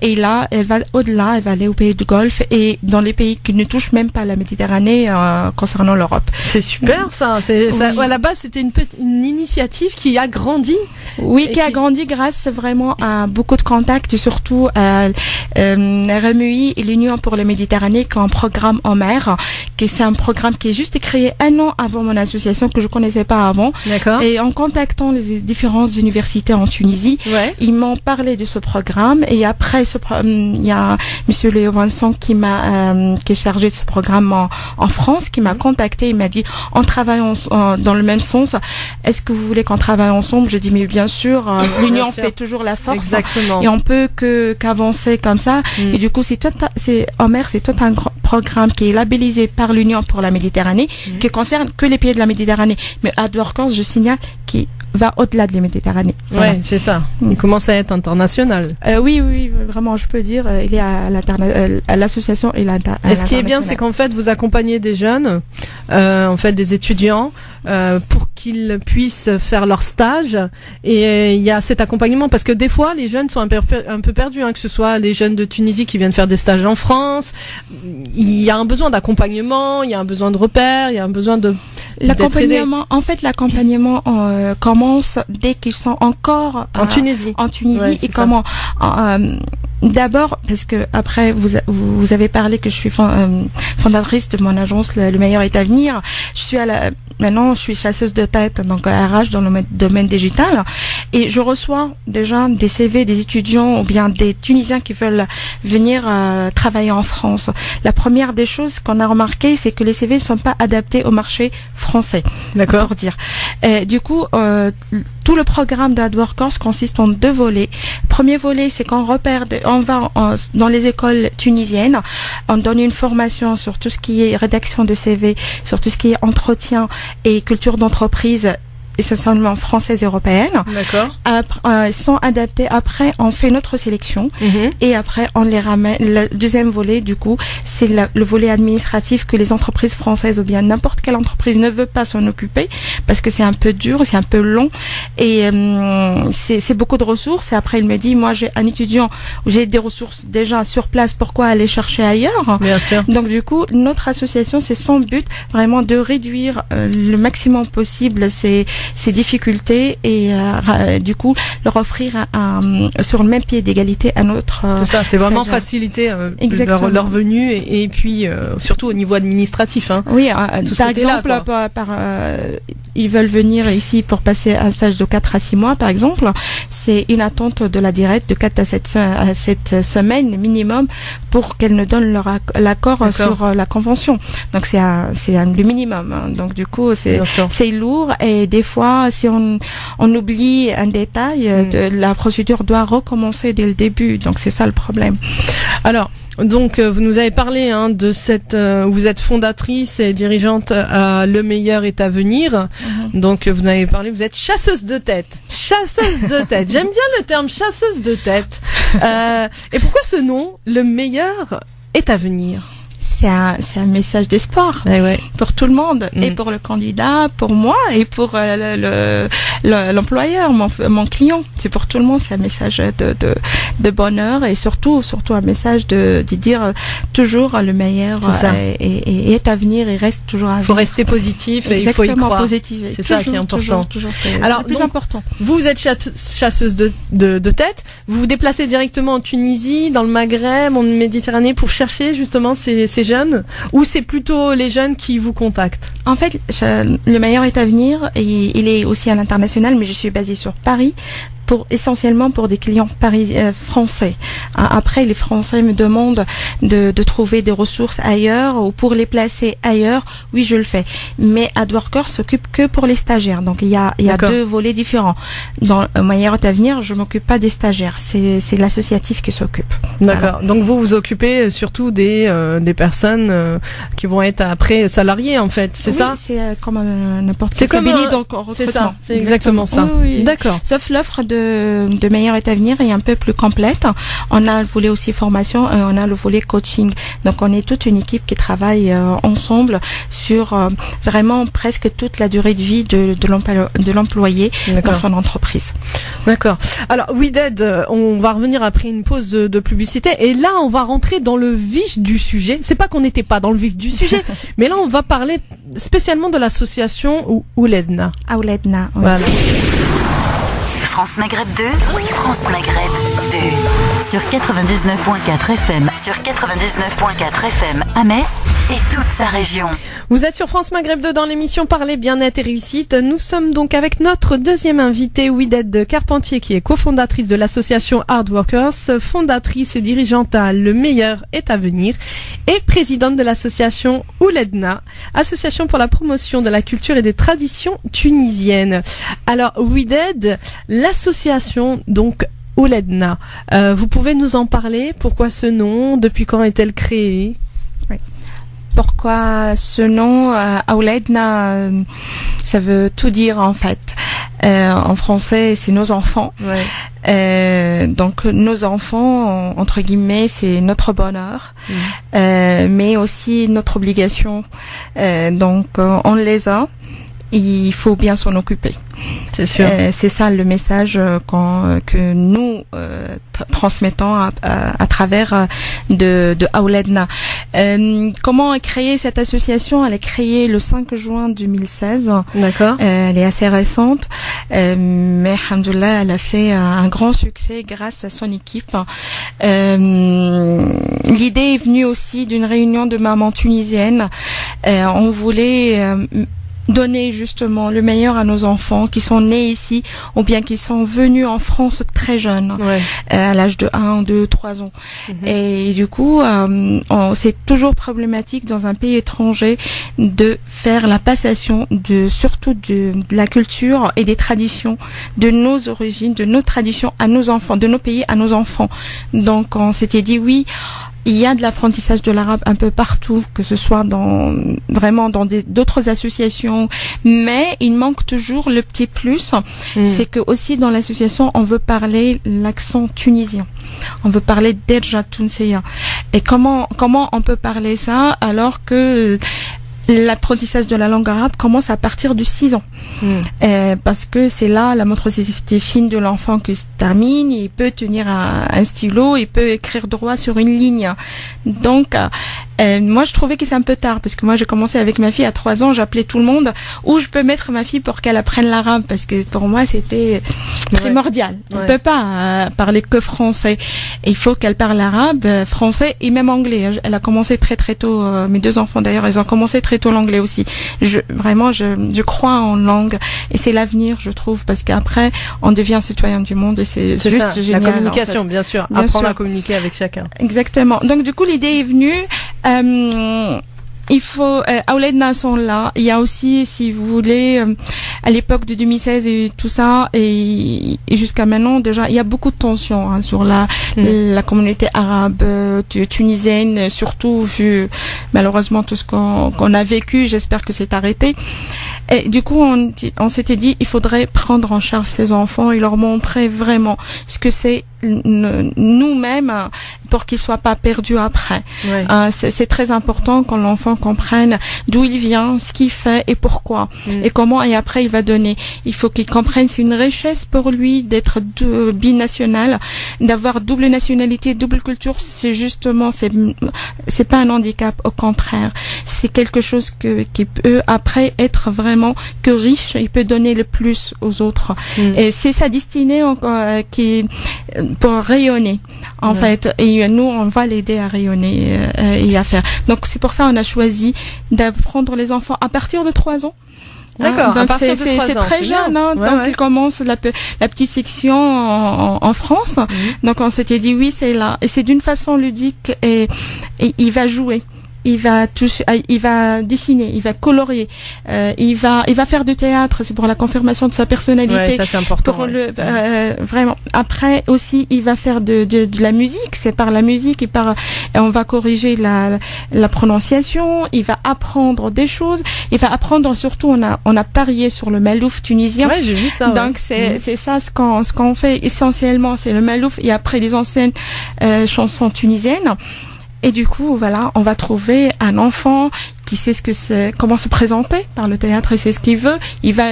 Speaker 10: Et là, elle va au-delà, elle va aller aux pays du Golfe et dans les pays qui ne touchent même pas la Méditerranée concernant l'Europe.
Speaker 2: C'est super ça. À la base, c'était une initiative qui a grandi.
Speaker 10: Oui, qui a grandi grâce vraiment à beaucoup de contacts et surtout à RMUI et l'Union pour la Méditerranée qui a un programme en mer. C'est un programme qui est juste créé un an avant mon association que je connaissais pas avant.
Speaker 2: D'accord.
Speaker 10: Et en contactant les différentes universités en Tunisie, ils m'ont parlé de ce programme et après il y a Monsieur Léo Vincent qui est chargé de ce programme en France, qui m'a contacté, il m'a dit on travaille dans le même sens. Est-ce que vous voulez qu'on travaille ensemble? J'ai dit mais bien sûr, l'union fait toujours la force.
Speaker 2: Exactement.
Speaker 10: Et on peut qu'avancer comme ça. Et du coup c'est tout un programme qui est labellisé par l'Union pour la Méditerranée, qui concerne que les pays de la Méditerranée. Mais Hard Workers, je signale, qui va au-delà de la Méditerranée.
Speaker 2: Voilà. Ouais, c'est ça. Il commence à être international.
Speaker 10: Oui, vraiment, je peux dire, il est à l'association et
Speaker 2: Et ce qui est bien, c'est qu'en fait, vous accompagnez des jeunes, en fait, des étudiants, pour qu'ils puissent faire leur stage. Et il y a cet accompagnement parce que des fois, les jeunes sont un peu perdus, que ce soit les jeunes de Tunisie qui viennent faire des stages en France. Il y a un besoin d'accompagnement, il y a un besoin de repères, il y a un besoin de
Speaker 10: l'accompagnement. En fait, l'accompagnement commence dès qu'ils sont encore
Speaker 2: en Tunisie.
Speaker 10: Et comment d'abord parce que après vous avez parlé que je suis fondatrice de mon agence Le Meilleur est à venir. Maintenant, je suis chasseuse de tête, donc RH dans le domaine digital, et je reçois déjà des CV des étudiants ou bien des Tunisiens qui veulent venir travailler en France. La première des choses qu'on a remarqué, c'est que les CV ne sont pas adaptés au marché français.
Speaker 2: D'accord.
Speaker 10: Pour dire. Du coup, tout le programme d'Hardworkers consiste en 2 volets. Premier volet, c'est qu'on on va dans les écoles tunisiennes, on donne une formation sur tout ce qui est rédaction de CV, sur tout ce qui est entretien et culture d'entreprise, essentiellement française et européenne.
Speaker 2: D'accord.
Speaker 10: Sont adaptés. Après, on fait notre sélection et après, on les ramène. Le deuxième volet, du coup, c'est le volet administratif que les entreprises françaises ou bien n'importe quelle entreprise ne veut pas s'en occuper parce que c'est un peu dur, c'est un peu long et c'est beaucoup de ressources. Et après, il me dit, moi, j'ai un étudiant où j'ai des ressources déjà sur place. Pourquoi aller chercher ailleurs?
Speaker 2: Bien sûr.
Speaker 10: Donc, du coup, notre association, c'est son but vraiment de réduire le maximum possible ces difficultés et du coup leur offrir sur le même pied d'égalité à notre
Speaker 2: c'est ça, c'est vraiment
Speaker 10: stagiaire.
Speaker 2: Faciliter
Speaker 10: leur
Speaker 2: venue et puis surtout au niveau administratif. Hein.
Speaker 10: Oui, par exemple, ils veulent venir ici pour passer un stage de 4 à 6 mois, par exemple. C'est une attente de la directe de 4 à 7 semaines minimum pour qu'elle nous donne l'accord sur la convention. Donc c'est le minimum. Hein. Donc du coup, c'est lourd et des fois, si on oublie un détail, la procédure doit recommencer dès le début. Donc c'est ça le problème.
Speaker 2: Alors, donc vous nous avez parlé de cette, vous êtes fondatrice et dirigeante à Le Meilleur est à venir. Donc vous avez parlé, vous êtes chasseuse de tête. Chasseuse de tête. J'aime bien le terme chasseuse de tête. Et pourquoi ce nom, Le Meilleur est à venir?
Speaker 10: C'est un message d'espoir pour tout le monde et pour le candidat, pour moi et pour l'employeur, mon client. C'est pour tout le monde, c'est un message de bonheur et surtout un message de dire toujours le meilleur est à venir et reste toujours à venir.
Speaker 2: Il faut rester positif et il faut y croire.
Speaker 10: Positif.
Speaker 2: C'est ça qui est important.
Speaker 10: Toujours, c'est
Speaker 2: alors,
Speaker 10: le plus important.
Speaker 2: Vous êtes chasseuse de tête. Vous vous déplacez directement en Tunisie, dans le Maghreb, en Méditerranée pour chercher justement ces jeunes, ou c'est plutôt les jeunes qui vous contactent?
Speaker 10: En fait, Le Meilleur est à venir et il est aussi à l'international, mais je suis basée sur Paris. Essentiellement pour des clients français. Après, les Français me demandent de trouver des ressources ailleurs ou pour les placer ailleurs. Oui, je le fais. Mais Hardworkers s'occupe que pour les stagiaires. Donc, il y a 2 volets différents. Dans Le Meilleur est à venir, je m'occupe pas des stagiaires. C'est l'associatif qui s'occupe.
Speaker 2: D'accord. Voilà. Donc, vous vous occupez surtout des personnes qui vont être après salariées, en fait. C'est ça?
Speaker 10: C'est comme n'importe quel cabinet de recrutement.
Speaker 2: C'est ça. C'est exactement ça.
Speaker 10: Oui.
Speaker 2: D'accord.
Speaker 10: Sauf l'offre de Meilleur est à venir est un peu plus complète. On a le volet aussi formation et on a le volet coaching. Donc on est toute une équipe qui travaille ensemble sur vraiment presque toute la durée de vie de l'employé dans son entreprise.
Speaker 2: D'accord. Alors Wided, on va revenir après une pause de publicité et là on va rentrer dans le vif du sujet. C'est pas qu'on n'était pas dans le vif du sujet, mais là on va parler spécialement de l'association Ouledna.
Speaker 10: Ouledna. Oui.
Speaker 2: Voilà.
Speaker 11: France Maghreb 2, France Maghreb 2, sur 99.4 FM, sur 99.4 FM à Metz et toute sa région.
Speaker 2: Vous êtes sur France Maghreb 2 dans l'émission Parler bien-être et réussite. Nous sommes donc avec notre deuxième invitée, Wided Carpentier, qui est cofondatrice de l'association Hardworkers, fondatrice et dirigeante à Le Meilleur est à venir et présidente de l'association Ouledna, association pour la promotion de la culture et des traditions tunisiennes. Alors Wided, l'association donc Ouledna, vous pouvez nous en parler? Pourquoi ce nom? Depuis quand est-elle créée?
Speaker 10: Oui. Pourquoi ce nom Ouledna, ça veut tout dire en fait. En français, c'est nos enfants. Ouais. Donc nos enfants, entre guillemets, c'est notre bonheur, mais aussi notre obligation. Donc on les a. Il faut bien s'en occuper.
Speaker 2: C'est sûr.
Speaker 10: C'est ça le message que nous transmettons à travers de Ouledna. Comment est créée cette association? Elle est créée le 5 juin 2016.
Speaker 2: D'accord.
Speaker 10: Elle est assez récente, mais alhamdoulilah, elle a fait un grand succès grâce à son équipe. L'idée est venue aussi d'une réunion de mamans tunisiennes. On voulait donner justement le meilleur à nos enfants qui sont nés ici ou bien qui sont venus en France très jeunes, à l'âge de 1, 2, 3 ans. Et du coup, c'est toujours problématique dans un pays étranger de faire la passation surtout de la culture et des traditions de nos origines, de nos traditions à nos enfants, de nos pays à nos enfants. Donc on s'était dit oui, il y a de l'apprentissage de l'arabe un peu partout, que ce soit vraiment dans d'autres associations, mais il manque toujours le petit plus, c'est que aussi dans l'association on veut parler l'accent tunisien, on veut parler d'Erja Tunseya. Et comment on peut parler ça alors que l'apprentissage de la langue arabe commence à partir de 6 ans. Parce que c'est là la motricité fine de l'enfant qui se termine, il peut tenir un stylo, il peut écrire droit sur une ligne. Donc, moi je trouvais que c'est un peu tard, parce que moi j'ai commencé avec ma fille à 3 ans, j'appelais tout le monde où je peux mettre ma fille pour qu'elle apprenne l'arabe, parce que pour moi c'était primordial. Elle peut pas parler que français. Il faut qu'elle parle arabe, français et même anglais. Elle a commencé très très tôt, mes 2 enfants d'ailleurs, ils ont commencé très tôt l'anglais aussi. Je crois en langue et c'est l'avenir, je trouve, parce qu'après on devient citoyen du monde et c'est juste
Speaker 2: ça,
Speaker 10: génial.
Speaker 2: La communication, bien sûr. Apprendre à communiquer avec chacun.
Speaker 10: Exactement. Donc du coup l'idée est venue. Il faut Aouledna sont là. Il y a aussi, si vous voulez, à l'époque de 2016 et tout ça, et jusqu'à maintenant déjà, il y a beaucoup de tensions sur la communauté arabe tunisienne, surtout vu malheureusement tout ce qu'on a vécu. J'espère que c'est arrêté. Et du coup, on s'était dit, il faudrait prendre en charge ces enfants et leur montrer vraiment ce que c'est nous-mêmes pour qu'ils soient pas perdus après. C'est très important quand l'enfant comprenne d'où il vient, ce qu'il fait et pourquoi et comment, et après il va donner. Il faut qu'il comprenne, c'est une richesse pour lui d'être binational, d'avoir double nationalité, double culture. C'est justement, c'est pas un handicap, au contraire, c'est quelque chose qui peut après être vraiment que riche, il peut donner le plus aux autres. Et c'est sa destinée qui pour rayonner en fait, et nous on va l'aider à rayonner et à faire. Donc c'est pour ça on a choisi d'apprendre les enfants à partir de 3 ans.
Speaker 2: D'accord,
Speaker 10: donc
Speaker 2: à partir de 3 ans.
Speaker 10: C'est très jeune, donc il commence la petite section en France. Donc on s'était dit oui, c'est là, et c'est d'une façon ludique, et il va jouer. Il va dessiner, il va colorier, il va faire du théâtre, c'est pour la confirmation de sa personnalité.
Speaker 2: Ouais, ça c'est important.
Speaker 10: Vraiment. Après aussi, il va faire de la musique, c'est par la musique et on va corriger la prononciation, il va apprendre des choses, il va apprendre surtout, on a parié sur le malouf tunisien.
Speaker 2: Ouais, j'ai vu ça.
Speaker 10: Donc c'est ça ce qu'on fait essentiellement, c'est le malouf et après les anciennes chansons tunisiennes. Et du coup, voilà, on va trouver un enfant qui sait ce que c'est, comment se présenter par le théâtre, et c'est ce qu'il veut. Il va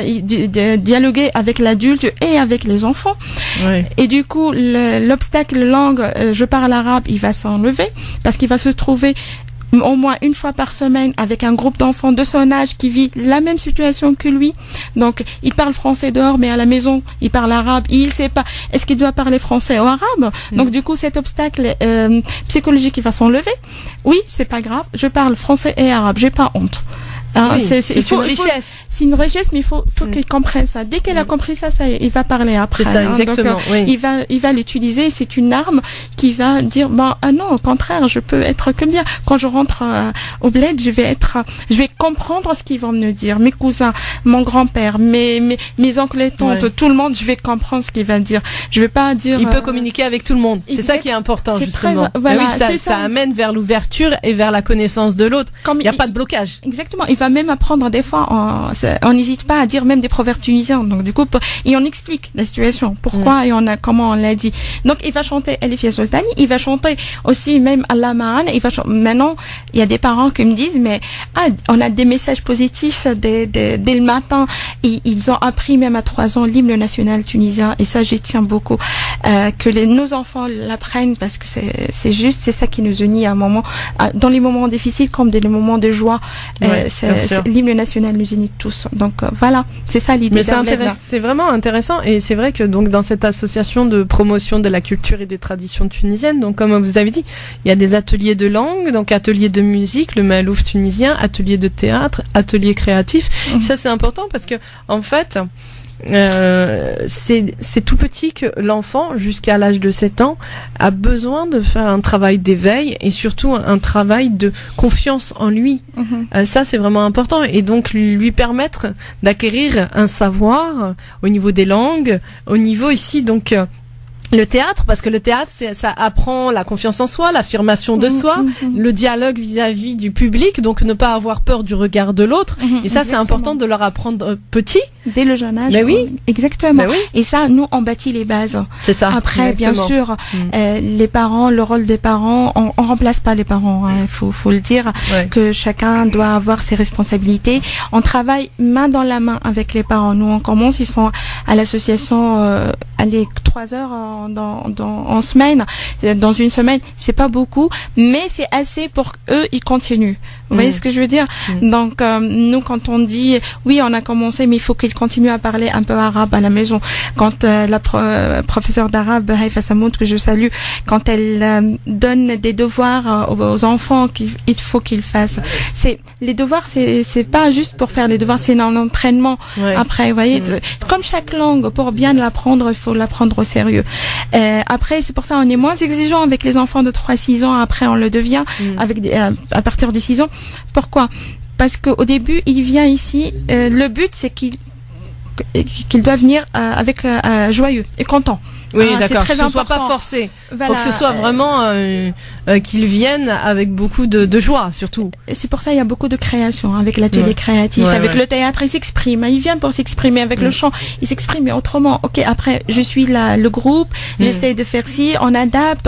Speaker 10: dialoguer avec l'adulte et avec les enfants. Et du coup, l'obstacle langue, je parle arabe, il va s'enlever parce qu'il va se trouver au moins une fois par semaine avec un groupe d'enfants de son âge qui vit la même situation que lui. Donc, il parle français dehors, mais à la maison, il parle arabe. Et il sait pas, est-ce qu'il doit parler français ou arabe? Donc, du coup, cet obstacle psychologique, il va s'enlever. Oui, c'est pas grave. Je parle français et arabe. J'ai pas honte.
Speaker 2: C'est une richesse.
Speaker 10: C'est une richesse, mais il faut qu'il comprenne ça. Dès qu'elle a compris ça, il va parler après.
Speaker 2: C'est ça, exactement.
Speaker 10: Donc, il va l'utiliser. C'est une arme qui va dire, non, au contraire, je peux être que bien. Quand je rentre au bled, je vais comprendre ce qu'ils vont me dire. Mes cousins, mon grand-père, mes oncles et tantes, tout le monde, je vais comprendre ce qu'il va dire. Je vais pas dire.
Speaker 2: Il peut communiquer avec tout le monde. C'est ça qui est important, justement.
Speaker 10: Voilà,
Speaker 2: ça amène vers l'ouverture et vers la connaissance de l'autre. Il n'y a pas de blocage.
Speaker 10: Exactement. Il va même apprendre des fois, on n'hésite pas à dire même des proverbes tunisiens. Donc du coup, et on explique la situation, pourquoi et comment on l'a dit. Donc il va chanter Elif Ya Sultani, il va chanter aussi même Allah Ma'an. Maintenant, il y a des parents qui me disent, mais on a des messages positifs dès le matin. Et ils ont appris même à 3 ans l'hymne national tunisien, et ça j'y tiens beaucoup, que nos enfants l'apprennent, parce que c'est juste, c'est ça qui nous unit à un moment, dans les moments difficiles comme dans les moments de joie. l'hymne national nous unit tous. Donc voilà, c'est ça l'idée.
Speaker 2: Mais c'est vraiment intéressant, et c'est vrai que donc dans cette association de promotion de la culture et des traditions tunisiennes, donc comme vous avez dit, il y a des ateliers de langue, donc ateliers de musique, le Malouf tunisien, ateliers de théâtre, ateliers créatifs. Ça c'est important parce que en fait c'est tout petit que l'enfant, jusqu'à l'âge de 7 ans, a besoin de faire un travail d'éveil et surtout un travail de confiance en lui. Ça, c'est vraiment important. Et donc, lui permettre d'acquérir un savoir au niveau des langues, au niveau ici, donc, le théâtre, parce que le théâtre, ça apprend la confiance en soi, l'affirmation de soi, le dialogue vis-à-vis du public, donc ne pas avoir peur du regard de l'autre. Et ça, c'est important de leur apprendre petit.
Speaker 10: Dès le jeune âge.
Speaker 2: Mais oui.
Speaker 10: Exactement.
Speaker 2: Mais oui.
Speaker 10: Et ça, nous, on bâtit les bases.
Speaker 2: C'est ça.
Speaker 10: Après,
Speaker 2: exactement.
Speaker 10: bien sûr, les parents, le rôle des parents, on remplace pas les parents, hein, faut le dire, que chacun doit avoir ses responsabilités. On travaille main dans la main avec les parents. Nous, on commence, ils sont à l'association, allez, 3 heures en semaine, dans une semaine, c'est pas beaucoup, mais c'est assez pour qu'eux, ils continuent. Vous voyez ce que je veux dire? Donc, nous, quand on dit, oui, on a commencé, mais il faut qu'ils continuent à parler un peu arabe à la maison. Quand la professeure d'arabe, Haïfa Samoud, que je salue, quand elle donne des devoirs aux enfants qu'il faut qu'ils fassent. Les devoirs, c'est pas juste pour faire les devoirs, c'est un entraînement. Après, vous voyez, comme chaque langue, pour bien l'apprendre, il faut l'apprendre au sérieux. Après, c'est pour ça on est moins exigeant avec les enfants de 3-6 ans. Après, on le devient à partir de 6 ans. Pourquoi? Parce qu'au début, il vient ici. Le but, c'est qu'il doit venir avec joyeux et content.
Speaker 2: Oui, d'accord.
Speaker 10: C'est très
Speaker 2: que ce
Speaker 10: important.
Speaker 2: soit pas forcé.
Speaker 10: Voilà.
Speaker 2: Faut que ce soit vraiment qu'ils viennent avec beaucoup de joie, surtout.
Speaker 10: C'est pour ça il y a beaucoup de création avec l'atelier créatif, avec le théâtre, il s'exprime. Il vient pour s'exprimer avec le chant. Il s'exprime mais autrement. Ok, après je suis le groupe, j'essaie de faire ci, on adapte,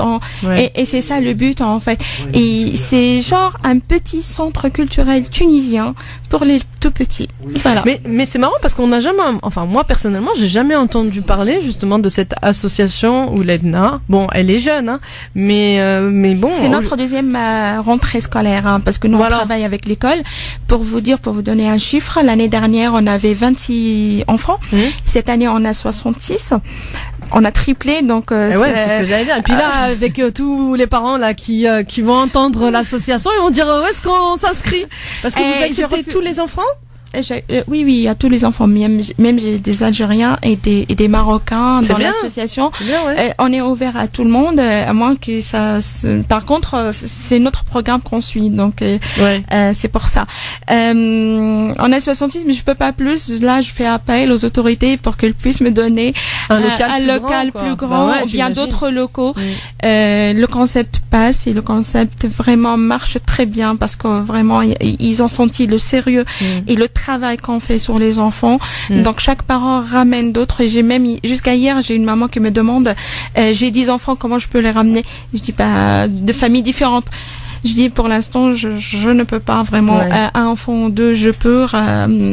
Speaker 10: et c'est ça le but en fait. Et c'est genre un petit centre culturel tunisien pour les tout petits. Voilà.
Speaker 2: Mais c'est marrant parce qu'on n'a jamais, enfin moi personnellement, j'ai jamais entendu parler justement de cette association ou l'EDNA. Bon, elle est jeune, hein, mais bon.
Speaker 10: C'est notre deuxième rentrée scolaire, hein, parce que nous on travaille avec l'école. Pour vous donner un chiffre, l'année dernière on avait 26 enfants. Cette année on a 66. On a triplé, donc
Speaker 2: c'est ce que j'allais dire. Et puis là, avec tous les parents là qui vont entendre l'association, ils vont dire où est-ce qu'on s'inscrit? Parce que vous acceptez tous les enfants?
Speaker 10: Oui, à tous les enfants. Même j'ai des Algériens et des Marocains dans l'association. On est ouvert à tout le monde, à moins que ça. Par contre, c'est notre programme qu'on suit, donc c'est pour ça. On a 66, mais je peux pas plus. Là, je fais appel aux autorités pour qu'elles puissent me donner un local plus grand, ou bien d'autres locaux. Le concept passe et le concept vraiment marche très bien parce que vraiment ils ont senti le sérieux et le travail qu'on fait sur les enfants. Donc chaque parent ramène d'autres, et j'ai même jusqu'à hier j'ai une maman qui me demande j'ai 10 enfants, comment je peux les ramener? Je dis pas de familles différentes. Je dis pour l'instant je ne peux pas vraiment. Un enfant ou deux je peux.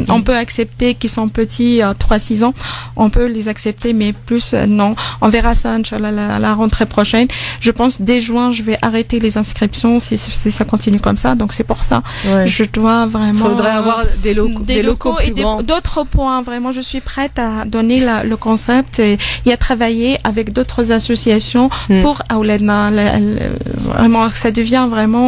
Speaker 10: On peut accepter qu'ils sont petits, 3-6 ans. On peut les accepter, mais plus non. On verra ça Inch'Allah à la rentrée prochaine. Je pense dès juin je vais arrêter les inscriptions si ça continue comme ça. Donc c'est pour ça. Je dois vraiment.
Speaker 2: Faudrait avoir des locaux
Speaker 10: et
Speaker 2: plus
Speaker 10: d'autres points. Vraiment, je suis prête à donner le concept et à travailler avec d'autres associations pour Aouladna. Vraiment, ça devient vraiment.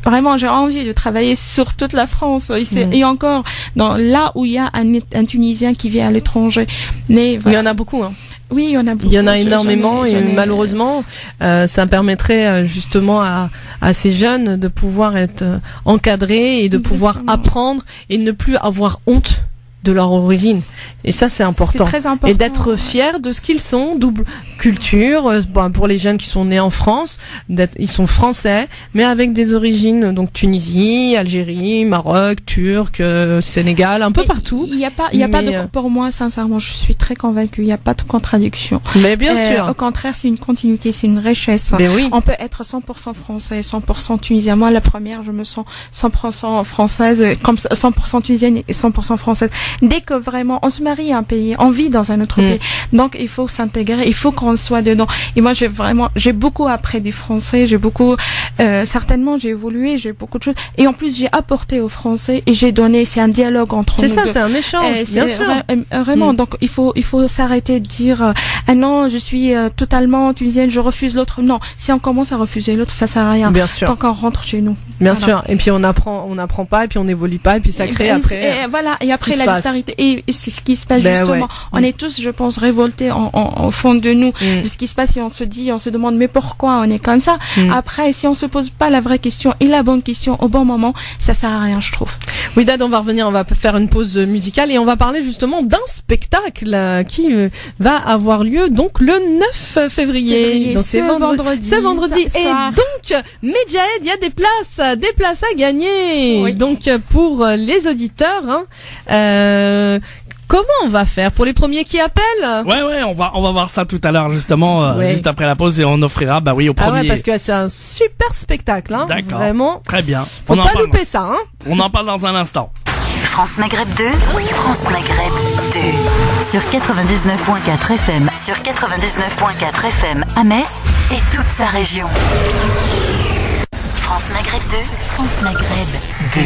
Speaker 10: Vraiment, j'ai envie de travailler sur toute la France et encore là où il y a un Tunisien qui vit à l'étranger. Mais
Speaker 2: il y en a beaucoup. Hein.
Speaker 10: Oui, il y en a beaucoup.
Speaker 2: Il y en a énormément et malheureusement, ça permettrait justement à ces jeunes de pouvoir être encadrés et de pouvoir apprendre et ne plus avoir honte de leur origine. Et ça, c'est important.
Speaker 10: C'est très important.
Speaker 2: Et d'être fiers de ce qu'ils sont, double culture, pour les jeunes qui sont nés en France, ils sont français, mais avec des origines, donc Tunisie, Algérie, Maroc, Turc, Sénégal, un peu partout.
Speaker 10: Il y a pas de, pour moi, sincèrement, je suis très convaincue, il n'y a pas de contradiction.
Speaker 2: Mais bien sûr.
Speaker 10: Au contraire, c'est une continuité, c'est une richesse.
Speaker 2: Mais oui.
Speaker 10: On peut être 100% français, 100% tunisien. Moi, la première, je me sens 100% française, comme 100% tunisienne et 100% française. Dès que vraiment on se marie à un pays, on vit dans un autre pays, donc il faut s'intégrer, il faut qu'on soit dedans. Et moi j'ai beaucoup appris du français, j'ai beaucoup certainement j'ai évolué, j'ai beaucoup de choses, et en plus j'ai apporté au français et j'ai donné, c'est un dialogue entre nous.
Speaker 2: C'est ça, c'est un échange, bien sûr.
Speaker 10: Vraiment, donc il faut s'arrêter de dire ah non, je suis totalement tunisienne, je refuse l'autre. Non, si on commence à refuser l'autre, ça sert à rien.
Speaker 2: Bien sûr.
Speaker 10: Tant qu'on rentre chez nous.
Speaker 2: Bien sûr. Et puis on apprend pas, et puis on n'évolue pas, et puis ça crée après.
Speaker 10: Et après la disparité. Et c'est ce qui se passe justement. Ouais. On est tous, je pense, révoltés au fond de nous de ce qui se passe, et on se demande mais pourquoi on est comme ça. Après, si on se pose pas la vraie question et la bonne question au bon moment, ça sert à rien, je trouve.
Speaker 2: Oui, Dad, on va revenir, on va faire une pause musicale et on va parler justement d'un spectacle qui va avoir lieu donc le 9 février. Donc c'est vendredi. C'est vendredi. Et donc, Medjahed, il y a des places à gagner. Oui. Donc pour les auditeurs, comment on va faire pour les premiers qui appellent?
Speaker 3: Ouais, on va voir ça tout à l'heure justement, juste après la pause, et on offrira aux premiers.
Speaker 2: Ah ouais, parce que c'est un super spectacle, hein.
Speaker 3: D'accord.
Speaker 2: Vraiment.
Speaker 3: Très bien.
Speaker 2: Faut pas louper ça, hein.
Speaker 3: On en parle dans un instant.
Speaker 11: France Maghreb 2, France Maghreb 2, sur 99.4 FM, sur 99.4 FM à Metz et toute sa région. France Maghreb 2, France Maghreb 2.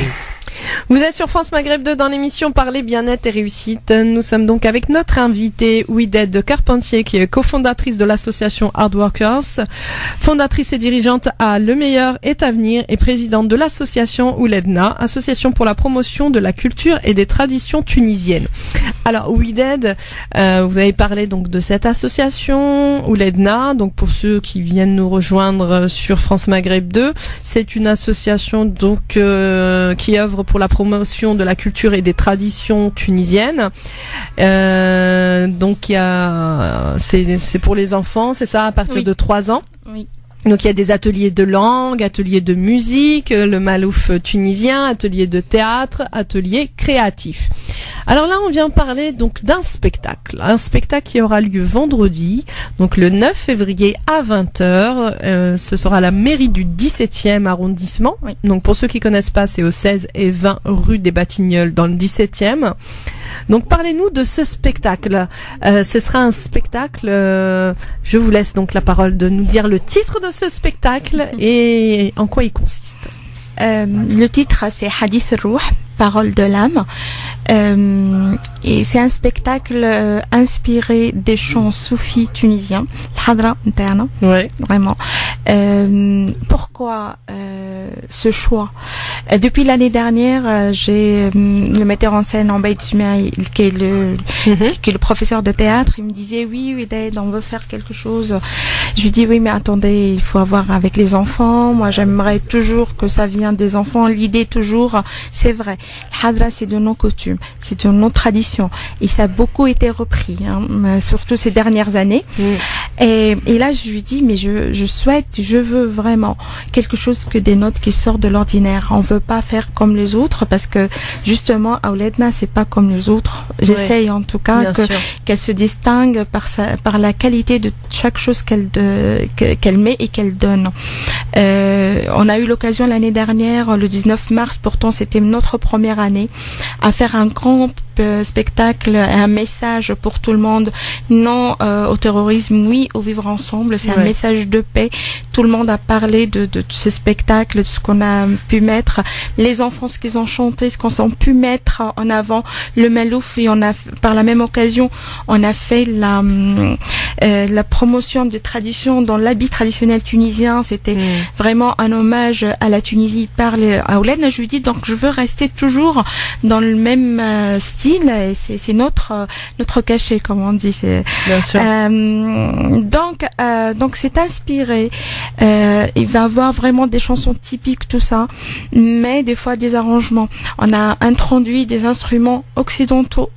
Speaker 2: Vous êtes sur France Maghreb 2 dans l'émission Parler bien-être et réussite. Nous sommes donc avec notre invitée Ouided Carpentier, qui est cofondatrice de l'association Hardworkers, fondatrice et dirigeante à Le Meilleur est à venir et présidente de l'association Ouledna, association pour la promotion de la culture et des traditions tunisiennes. Alors Ouided, vous avez parlé donc de cette association Ouledna. Donc pour ceux qui viennent nous rejoindre sur France Maghreb 2, c'est une association donc qui œuvre pour la promotion de la culture et des traditions tunisiennes. Donc c'est pour les enfants, c'est ça, à partir de 3 ans.
Speaker 10: Oui.
Speaker 2: Donc il y a des ateliers de langue, ateliers de musique, le malouf tunisien, ateliers de théâtre, ateliers créatifs. Alors là, on vient parler donc d'un spectacle, un spectacle qui aura lieu vendredi, donc le 9 février à 20h. Ce sera à la mairie du 17e arrondissement.
Speaker 10: Oui. Donc
Speaker 2: pour ceux qui connaissent pas, c'est au 16 et 20 rue des Batignolles dans le 17e. Donc parlez-nous de ce spectacle. Ce sera un spectacle, je vous laisse donc la parole de nous dire le titre de ce spectacle et en quoi il consiste.
Speaker 10: Le titre, c'est Hadith al-Ruh, parole de l'âme. Et c'est un spectacle inspiré des chants soufis tunisiens, l'Hadra interna.
Speaker 2: Ouais.
Speaker 10: Vraiment. Pourquoi ce choix? Depuis l'année dernière, j'ai le metteur en scène Obaïd Soumaïl, qui est le professeur de théâtre. Il me disait oui, on veut faire quelque chose. Je lui dis oui, mais attendez, il faut avoir avec les enfants. Moi, j'aimerais toujours que ça vienne des enfants. L'idée toujours, c'est vrai. Hadra, c'est de nos coutumes, c'est de nos traditions, et ça a beaucoup été repris, surtout ces dernières années. Et là, je lui dis, mais je veux vraiment quelque chose que des notes qui sortent de l'ordinaire. On veut pas faire comme les autres, parce que justement, Ouledna, c'est pas comme les autres. J'essaye en tout cas qu'elle se distingue par la qualité de chaque chose qu'elle met et qu'elle donne. On a eu l'occasion l'année dernière, le 19 mars, pourtant c'était notre première année, à faire un grand spectacle, un message pour tout le monde, non au terrorisme, oui au vivre ensemble. C'est un message de paix. Tout le monde a parlé de ce spectacle, de ce qu'on a pu mettre, les enfants, ce qu'ils ont chanté, ce qu'on a pu mettre en avant, le malouf, et on a par la même occasion on a fait la promotion de tradition dans l'habit traditionnel tunisien. C'était vraiment un hommage à la Tunisie par à Ouledna. Je lui dis donc je veux rester toujours dans le même style, et c'est notre cachet, comme on dit.
Speaker 2: Bien sûr.
Speaker 10: Donc c'est inspiré. Il va avoir vraiment des chansons typiques, tout ça, mais des fois des arrangements. On a introduit des instruments occidentaux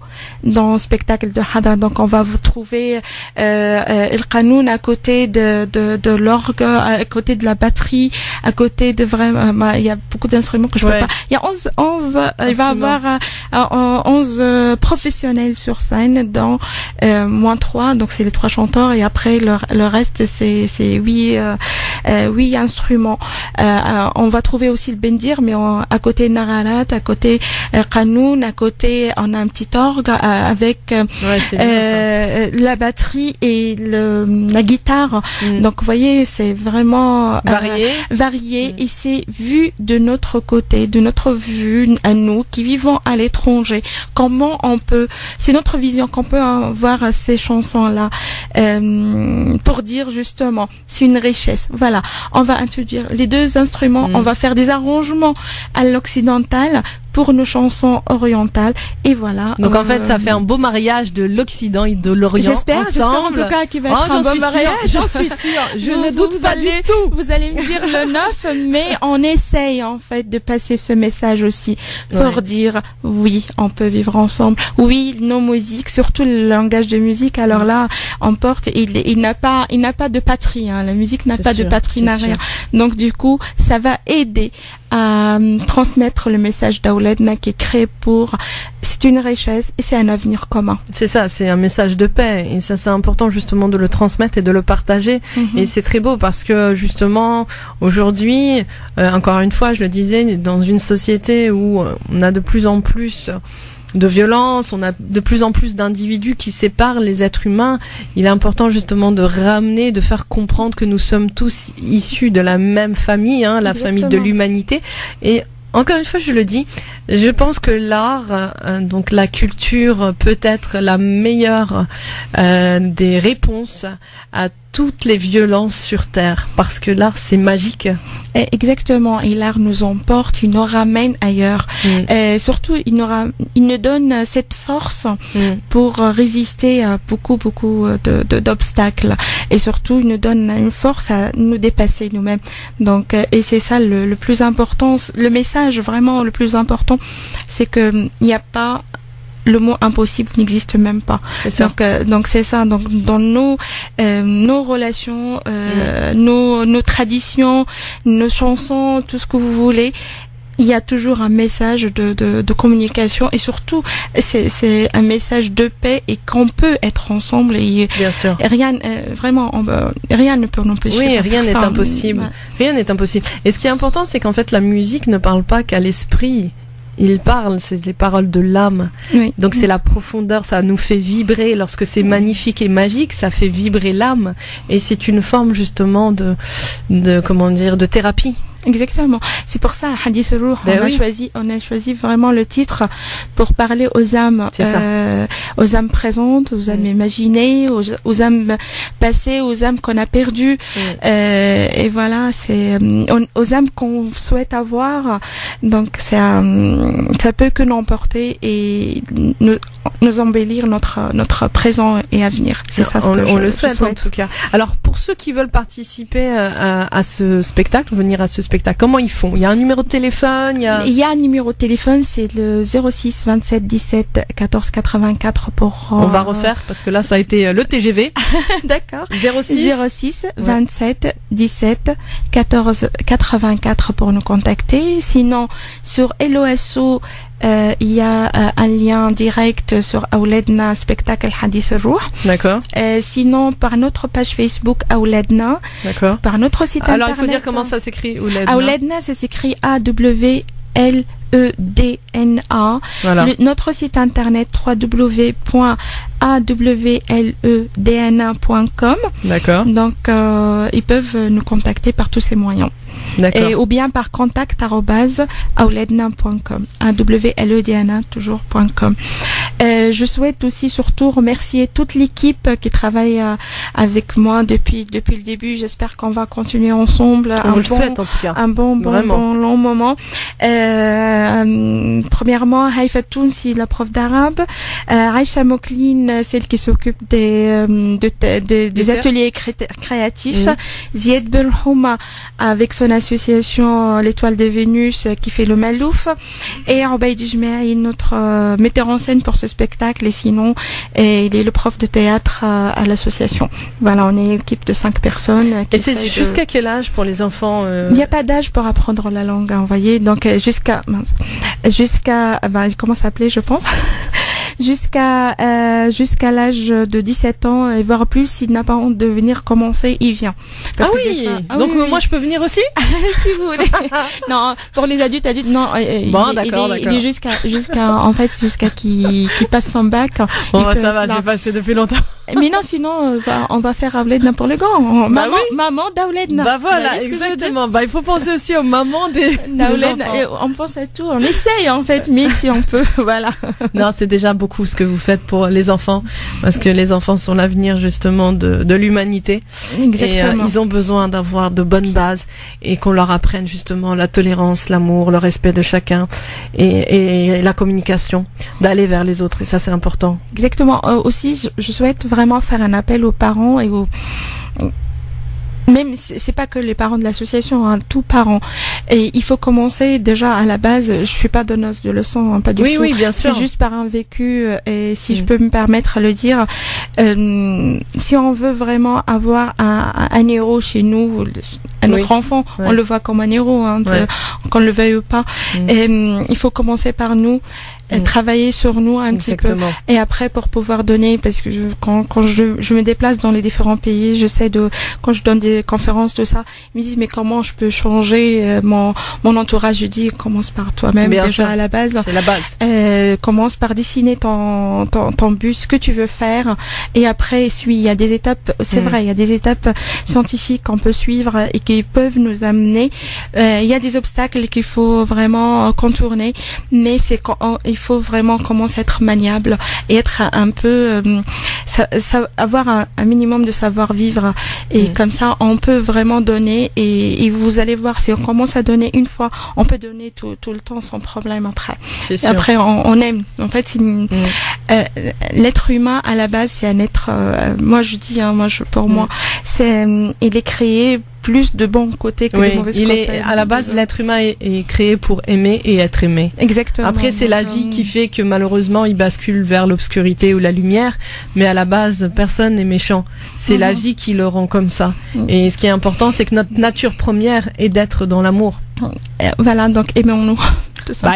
Speaker 10: dans le spectacle de Hadra. Donc on va vous trouver El Qanoun à côté de l'orgue, à côté de la batterie, à côté de vraiment, il y a beaucoup d'instruments que je peux pas. Il y a 11 il va avoir 11 professionnels sur scène, dans moins 3, donc c'est les 3 chanteurs, et après le reste c'est 8 8 instruments. On va trouver aussi le bendir, mais à côté nararat, à côté qanoun, à côté on a un petit orgue avec la batterie et la guitare. Donc vous voyez, c'est vraiment varié et c'est vu de notre côté, de notre vue à nous qui vivons à l'étranger. Comment on peut, c'est notre vision qu'on peut voir ces chansons-là pour dire justement, c'est une richesse. Voilà, on va introduire les deux instruments, on va faire des arrangements à l'occidental pour nos chansons orientales et voilà.
Speaker 2: Donc en fait, ça fait un beau mariage de l'Occident et de l'Orient.
Speaker 10: J'espère en tout cas qu'il va être un beau mariage.
Speaker 2: J'en suis sûre. Je ne doute pas du tout.
Speaker 10: Vous allez me dire le 9, mais on essaye en fait de passer ce message aussi pour dire oui, on peut vivre ensemble. Oui, nos musiques, surtout le langage de musique. Alors là, on porte. Il n'a pas de patrie. Hein. La musique n'a pas de patrie, n'a rien. Donc du coup, ça va aider à transmettre le message d'Awledna qui est créé pour... C'est une richesse et c'est un avenir commun.
Speaker 2: C'est ça, c'est un message de paix et ça c'est important justement de le transmettre et de le partager et c'est très beau parce que justement aujourd'hui, encore une fois je le disais, dans une société où on a de plus en plus de violence, on a de plus en plus d'individus qui séparent les êtres humains. Il est important justement de ramener, de faire comprendre que nous sommes tous issus de la même famille, hein, la famille de l'humanité. Et encore une fois, je le dis, je pense que l'art, donc la culture, peut être la meilleure des réponses à toutes les violences sur Terre, parce que l'art c'est magique.
Speaker 10: Exactement, et l'art nous emporte, il nous ramène ailleurs. Surtout, il nous donne cette force pour résister à beaucoup d'obstacles. Et surtout, il nous donne une force à nous dépasser nous-mêmes. Donc, et c'est ça le plus important, le message vraiment le plus important, c'est que il n'y a pas le mot impossible n'existe même pas. Donc c'est ça. Donc dans nos relations, nos traditions, nos chansons, tout ce que vous voulez, il y a toujours un message de communication et surtout c'est un message de paix et qu'on peut être ensemble et
Speaker 2: bien sûr.
Speaker 10: Rien vraiment rien ne peut nous empêcher.
Speaker 2: Oui, rien n'est impossible.
Speaker 10: Ouais.
Speaker 2: Rien n'est impossible. Et ce qui est important, c'est qu'en fait la musique ne parle pas qu'à l'esprit. Il parle, c'est les paroles de l'âme.
Speaker 10: Oui.
Speaker 2: Donc c'est la profondeur, ça nous fait vibrer. Lorsque c'est magnifique et magique, ça fait vibrer l'âme. Et c'est une forme justement de comment dire, de thérapie.
Speaker 10: Exactement. C'est pour ça, Hadith Ruh, on a choisi vraiment le titre pour parler aux âmes présentes, aux âmes imaginées, aux âmes passées, aux âmes qu'on a perdues. Et voilà, c'est aux âmes qu'on souhaite avoir. Donc ça peut que nous emporter et nous embellir notre présent et avenir. C'est ça ce que
Speaker 2: on le souhaite en tout cas. Alors pour ceux qui veulent participer à ce spectacle, venir à ce spectacle, comment ils font? Il y a un numéro de téléphone,
Speaker 10: il y a un numéro de téléphone, c'est le 06 27 17 14 84 pour...
Speaker 2: On va refaire parce que là ça a été le TGV.
Speaker 10: D'accord. 06 27 17 14 84 pour nous contacter. Sinon, sur LOSO, il y a un lien direct sur Awledna spectacle Hadith Ruh.
Speaker 2: D'accord.
Speaker 10: Sinon, par notre page Facebook Awledna.
Speaker 2: D'accord.
Speaker 10: Par notre site internet.
Speaker 2: Alors il faut dire comment ça s'écrit Awledna.
Speaker 10: Awledna, ça s'écrit AWLEDNA.
Speaker 2: Voilà.
Speaker 10: Notre site internet www.awledna.com.
Speaker 2: D'accord.
Speaker 10: Donc ils peuvent nous contacter par tous ces moyens.
Speaker 2: D'accord.
Speaker 10: Ou bien par contact@awledna.com. AWLEDNA toujours.com. Je souhaite aussi surtout remercier toute l'équipe qui travaille avec moi depuis le début. J'espère qu'on va continuer ensemble.
Speaker 2: On le souhaite en tout cas.
Speaker 10: Un bon long moment. Premièrement, Haïfa Tounsi, la prof d'arabe. Aïcha Moklin, celle qui s'occupe des ateliers créatifs. Zied Berhouma avec son association l'Étoile de Vénus qui fait le Malouf. Et Obaïd Jme'i, notre metteur en scène pour ce spectacle. Et sinon, il est le prof de théâtre à l'association. Voilà, on est une équipe de 5 personnes.
Speaker 2: Et c'est jusqu'à quel âge pour les enfants
Speaker 10: Il n'y a pas d'âge pour apprendre la langue, hein, vous voyez. Donc jusqu'à comment ça s'appelait, je pense. jusqu'à l'âge de 17 ans et voire plus, s'il n'a pas honte de venir commencer, il vient.
Speaker 2: Parce que donc moi je peux venir aussi
Speaker 10: si vous voulez. Non, pour les adultes non.
Speaker 2: D'accord.
Speaker 10: Il est jusqu'à qu'il passe son bac.
Speaker 2: Ça va, j'ai passé depuis longtemps.
Speaker 10: Mais non, sinon on va faire Awledna pour les grands. Maman d'Awledna.
Speaker 2: Bah voilà, exactement. Bah il faut penser aussi aux mamans des enfants.
Speaker 10: On pense à tout, on essaye en fait, mais si on peut, voilà.
Speaker 2: Non, c'est déjà beaucoup ce que vous faites pour les enfants, parce que les enfants sont l'avenir justement de l'humanité.
Speaker 10: Exactement.
Speaker 2: Et ils ont besoin d'avoir de bonnes bases et qu'on leur apprenne justement la tolérance, l'amour, le respect de chacun et la communication, d'aller vers les autres. Et ça, c'est important.
Speaker 10: Exactement. Aussi, je souhaite vraiment faire un appel aux parents et aux même c'est pas que les parents de l'association, hein, tous parents. Et il faut commencer déjà à la base. Je suis pas donneuse de leçons, hein, pas du tout.
Speaker 2: Oui, bien sûr.
Speaker 10: C'est juste par un vécu. Et si je peux me permettre de le dire, si on veut vraiment avoir un héros chez nous, notre enfant, on le voit comme un héros, hein, qu'on le veuille ou pas. Et il faut commencer par nous. Travailler sur nous un petit peu et après pour pouvoir donner, parce que quand je me déplace dans les différents pays, quand je donne des conférences de ça, ils me disent mais comment je peux changer mon entourage. Je dis commence par toi-même. Bien déjà sûr. À la base,
Speaker 2: c'est la base.
Speaker 10: Commence par dessiner ton but, ce que tu veux faire, et après il y a des étapes, c'est vrai, il y a des étapes scientifiques qu'on peut suivre et qui peuvent nous amener, il y a des obstacles qu'il faut vraiment contourner, mais c'est il faut vraiment commencer à être maniable et être un peu avoir un minimum de savoir-vivre, et comme ça on peut vraiment donner, et vous allez voir, si on commence à donner une fois, on peut donner tout le temps sans problème après.
Speaker 2: C'est sûr.
Speaker 10: Après on aime, en fait l'être humain à la base c'est un être, moi je dis pour moi c'est il est créé plus de bons côtés que de mauvais côtés.
Speaker 2: À la base, l'être humain est créé pour aimer et être aimé.
Speaker 10: Exactement.
Speaker 2: Après, c'est la vie qui fait que malheureusement, il bascule vers l'obscurité ou la lumière. Mais à la base, personne n'est méchant. C'est la vie qui le rend comme ça. Et ce qui est important, c'est que notre nature première est d'être dans l'amour.
Speaker 10: Voilà, donc aimons-nous.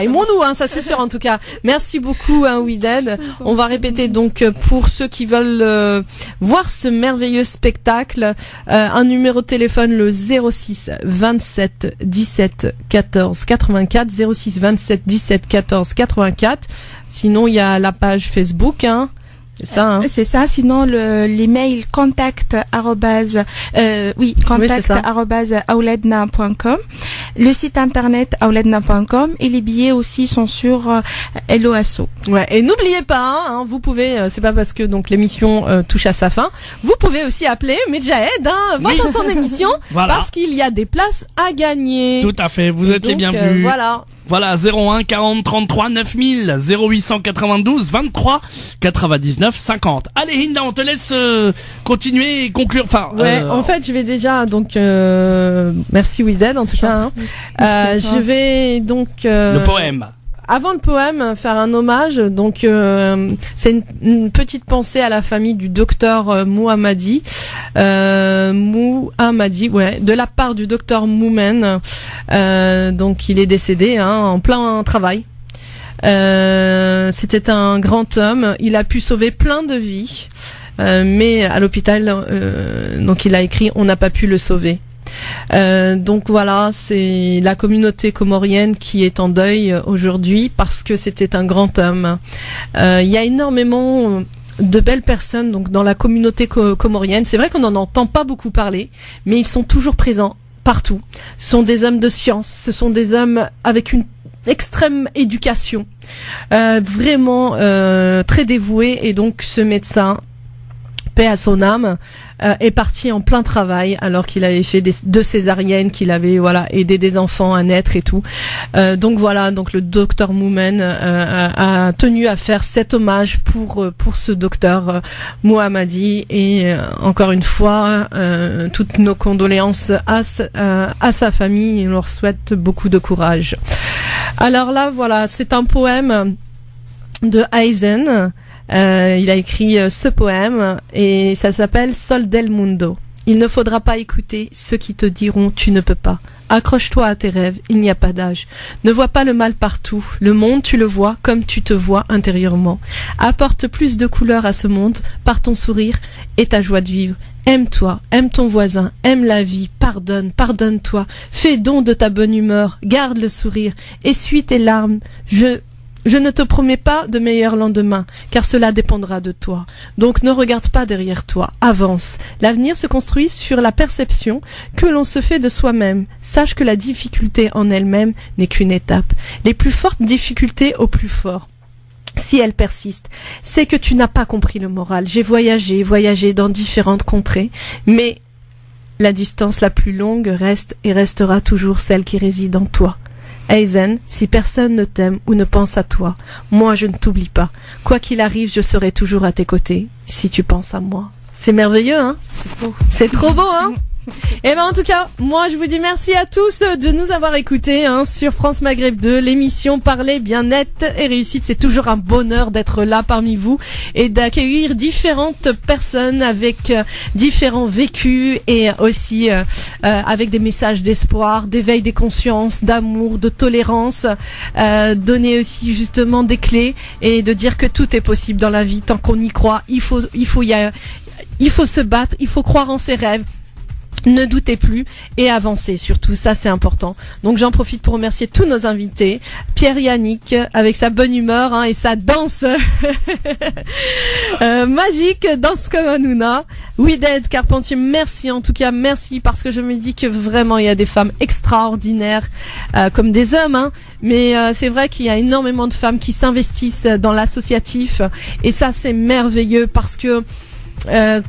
Speaker 2: Aimons-nous, hein, ça c'est sûr en tout cas. Merci beaucoup, We Dead. On va répéter donc pour ceux qui veulent voir ce merveilleux spectacle, un numéro de téléphone, le 06 27 17 14 84, 06 27 17 14 84. Sinon, il y a la page Facebook, hein. C'est ça, hein.
Speaker 10: C'est ça. Sinon, l'email contact@awledna.com, le site internet awledna.com, et les billets aussi sont sur Helloasso.
Speaker 2: Ouais. Et n'oubliez pas, hein, vous pouvez, c'est pas parce que donc l'émission touche à sa fin, vous pouvez aussi appeler Medjahed, pendant son émission, parce qu'il y a des places à gagner.
Speaker 3: Tout à fait. Vous êtes les bienvenus. Voilà, 01 40 33 9000, 0892 23 99 50. Allez Hinda, on te laisse continuer et conclure.
Speaker 2: En fait, je vais déjà merci We Dead en tout cas. Je vais donc
Speaker 3: le poème.
Speaker 2: Avant le poème, faire un hommage. Donc, c'est une petite pensée à la famille du docteur Mouhamadi. De la part du docteur Moumen. Donc, il est décédé en plein travail. C'était un grand homme. Il a pu sauver plein de vies, mais à l'hôpital, donc il a écrit, on n'a pas pu le sauver. Donc voilà, c'est la communauté comorienne qui est en deuil aujourd'hui parce que c'était un grand homme. Il y a énormément de belles personnes donc dans la communauté comorienne. C'est vrai qu'on n'en entend pas beaucoup parler, mais ils sont toujours présents partout. Ce sont des hommes de science, ce sont des hommes avec une extrême éducation, vraiment très dévoués, et donc ce médecin, paix à son âme, est parti en plein travail alors qu'il avait fait 2 césariennes, qu'il avait aidé des enfants à naître et tout. Donc le docteur Moumen a tenu à faire cet hommage pour ce docteur Mouhamadi, et encore une fois toutes nos condoléances à sa famille, et on leur souhaite beaucoup de courage. Alors là c'est un poème de Eisen. Il a écrit ce poème et ça s'appelle Sol del Mundo. Il ne faudra pas écouter ceux qui te diront tu ne peux pas. Accroche-toi à tes rêves, il n'y a pas d'âge. Ne vois pas le mal partout. Le monde, tu le vois comme tu te vois intérieurement. Apporte plus de couleurs à ce monde par ton sourire et ta joie de vivre. Aime-toi, aime ton voisin, aime la vie, pardonne, pardonne-toi. Fais don de ta bonne humeur, garde le sourire, essuie tes larmes. Je ne te promets pas de meilleurs lendemains, car cela dépendra de toi. Donc ne regarde pas derrière toi, avance. L'avenir se construit sur la perception que l'on se fait de soi-même. Sache que la difficulté en elle-même n'est qu'une étape. Les plus fortes difficultés au plus fort, si elles persistent, c'est que tu n'as pas compris le moral. J'ai voyagé dans différentes contrées, mais la distance la plus longue reste et restera toujours celle qui réside en toi. Aizen, si personne ne t'aime ou ne pense à toi, moi je ne t'oublie pas. Quoi qu'il arrive, je serai toujours à tes côtés, si tu penses à moi. C'est merveilleux, hein? C'est trop beau, hein? Et ben en tout cas, moi je vous dis merci à tous de nous avoir écoutés sur France Maghreb 2, l'émission Parler bien-être et réussite. C'est toujours un bonheur d'être là parmi vous et d'accueillir différentes personnes avec différents vécus et aussi avec des messages d'espoir, d'éveil des consciences, d'amour, de tolérance, donner aussi justement des clés et de dire que tout est possible dans la vie tant qu'on y croit. Il faut se battre, il faut croire en ses rêves. Ne doutez plus et avancez surtout, ça c'est important. Donc j'en profite pour remercier tous nos invités. Pierre Yannick avec sa bonne humeur et sa danse magique, danse comme Hanouna. Wided Carpentier, merci en tout cas, merci parce que je me dis que vraiment il y a des femmes extraordinaires comme des hommes. Mais c'est vrai qu'il y a énormément de femmes qui s'investissent dans l'associatif et ça c'est merveilleux parce que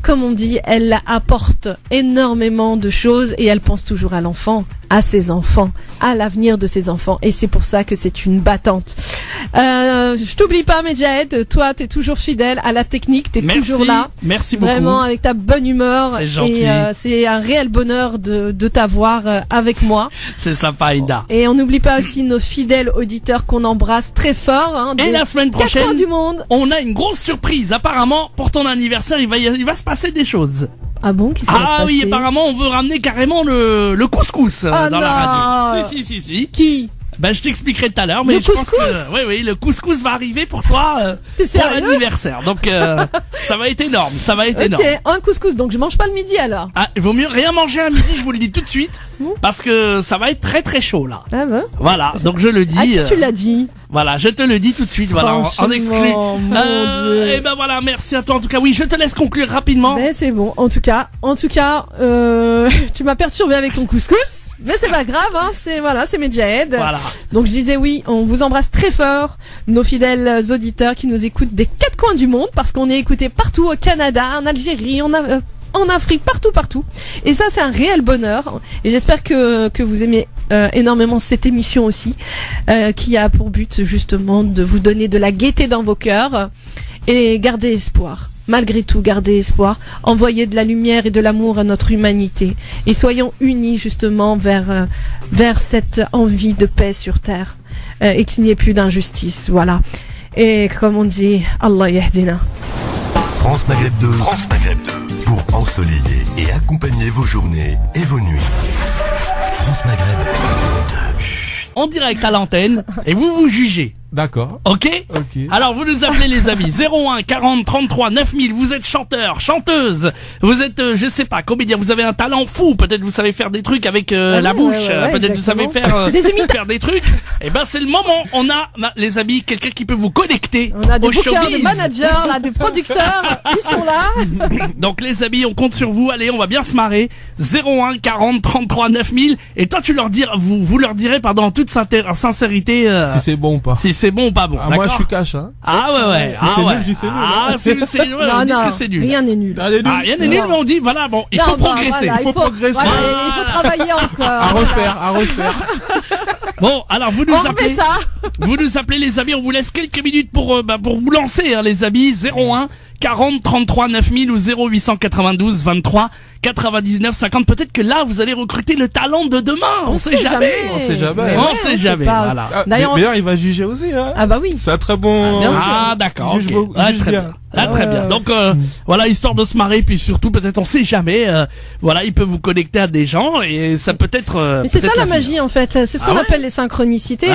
Speaker 2: comme on dit, elle apporte énormément de choses et elle pense toujours à l'enfant, à ses enfants, à l'avenir de ses enfants et c'est pour ça que c'est une battante. Je t'oublie pas Medjahed, toi t'es toujours fidèle à la technique, t'es toujours là.
Speaker 3: Merci beaucoup.
Speaker 2: Vraiment avec ta bonne humeur.
Speaker 3: C'est gentil.
Speaker 2: Et c'est un réel bonheur de t'avoir avec moi.
Speaker 3: C'est sympa Ida.
Speaker 2: Et on n'oublie pas aussi nos fidèles auditeurs qu'on embrasse très fort.
Speaker 3: Et la semaine prochaine,
Speaker 2: du monde.
Speaker 3: On a une grosse surprise. Apparemment, pour ton anniversaire, il va se passer des choses.
Speaker 2: Ah bon, qu'est-ce qui va se passer?
Speaker 3: Ah oui, apparemment, on veut ramener carrément le couscous dans la radio. Si.
Speaker 2: Qui?
Speaker 3: Ben, je t'expliquerai tout à l'heure, mais
Speaker 2: le
Speaker 3: je pense
Speaker 2: couscous
Speaker 3: que le couscous va arriver pour toi pour l'anniversaire. Donc ça va être énorme, énorme.
Speaker 2: Ok, un couscous, donc je mange pas le midi alors.
Speaker 3: Ah, il vaut mieux rien manger à midi, je vous le dis tout de suite, parce que ça va être très très chaud là.
Speaker 2: Ah bon?
Speaker 3: Voilà, donc je le dis.
Speaker 2: À qui tu l'as dit?
Speaker 3: Voilà, je te le dis tout de suite, voilà, en exclu.
Speaker 2: Dieu.
Speaker 3: Et ben voilà, merci à toi. En tout cas, oui, je te laisse conclure rapidement.
Speaker 2: Ben c'est bon. En tout cas, tu m'as perturbé avec ton couscous, mais c'est pas grave, c'est Medjahed.
Speaker 3: Voilà.
Speaker 2: Donc je disais oui, on vous embrasse très fort, nos fidèles auditeurs qui nous écoutent des 4 coins du monde, parce qu'on est écoutés partout au Canada, en Algérie, en Afrique, partout. Et ça, c'est un réel bonheur. Et j'espère que vous aimez énormément cette émission aussi, qui a pour but justement de vous donner de la gaieté dans vos cœurs et garder espoir. Malgré tout, gardez espoir, envoyez de la lumière et de l'amour à notre humanité et soyons unis justement vers cette envie de paix sur terre et qu'il n'y ait plus d'injustice. Voilà. Et comme on dit, Allah yahdina.
Speaker 6: France Maghreb 2. France Maghreb 2. Pour ensoleiller et accompagner vos journées et vos nuits. France Maghreb 2.
Speaker 3: En direct à l'antenne et vous jugez.
Speaker 5: D'accord.
Speaker 3: Ok. Alors vous nous appelez les amis 01 40 33 9000. Vous êtes chanteur, chanteuse. Vous êtes je sais pas comédien. Vous avez un talent fou. Peut-être vous savez faire des trucs avec la bouche. Peut-être vous savez faire des trucs. Et ben c'est le moment. On a les amis quelqu'un qui peut vous connecter.
Speaker 2: On a des
Speaker 3: au
Speaker 2: bookers,
Speaker 3: showbiz.
Speaker 2: des managers, là, des producteurs. Ils sont là.
Speaker 3: Donc les amis, on compte sur vous. Allez, on va bien se marrer. 01 40 33 9000. Et toi tu leur diras, vous leur direz en toute sincérité
Speaker 5: si c'est bon ou pas.
Speaker 3: Si c'est bon ou pas bon.
Speaker 5: Moi je suis cash
Speaker 3: Ah ouais.
Speaker 5: Si c'est nul, je dis c'est nul.
Speaker 3: Ah c'est nul. On dit que c'est nul.
Speaker 2: Rien n'est nul.
Speaker 3: Rien n'est nul, mais on dit voilà bon, il faut progresser.
Speaker 2: Il faut progresser. Il faut travailler encore.
Speaker 5: À refaire.
Speaker 3: Bon, alors vous nous appelez les amis, on vous laisse quelques minutes pour vous lancer les amis. 01 40 33 9000 ou 0892 23 99 50. Peut-être que là vous allez recruter le talent de demain. On sait jamais.
Speaker 5: On sait jamais.
Speaker 3: Voilà.
Speaker 5: D'ailleurs il va juger aussi.
Speaker 2: Ah bah oui.
Speaker 5: C'est un très bon.
Speaker 3: Ah d'accord.
Speaker 5: Juge bien.
Speaker 3: Ah, très bien. Donc voilà, histoire de se marrer, puis surtout peut-être on sait jamais. Voilà, il peut vous connecter à des gens et ça peut être.
Speaker 2: Mais c'est ça la magie en fait. C'est ce qu'on appelle les synchronicités,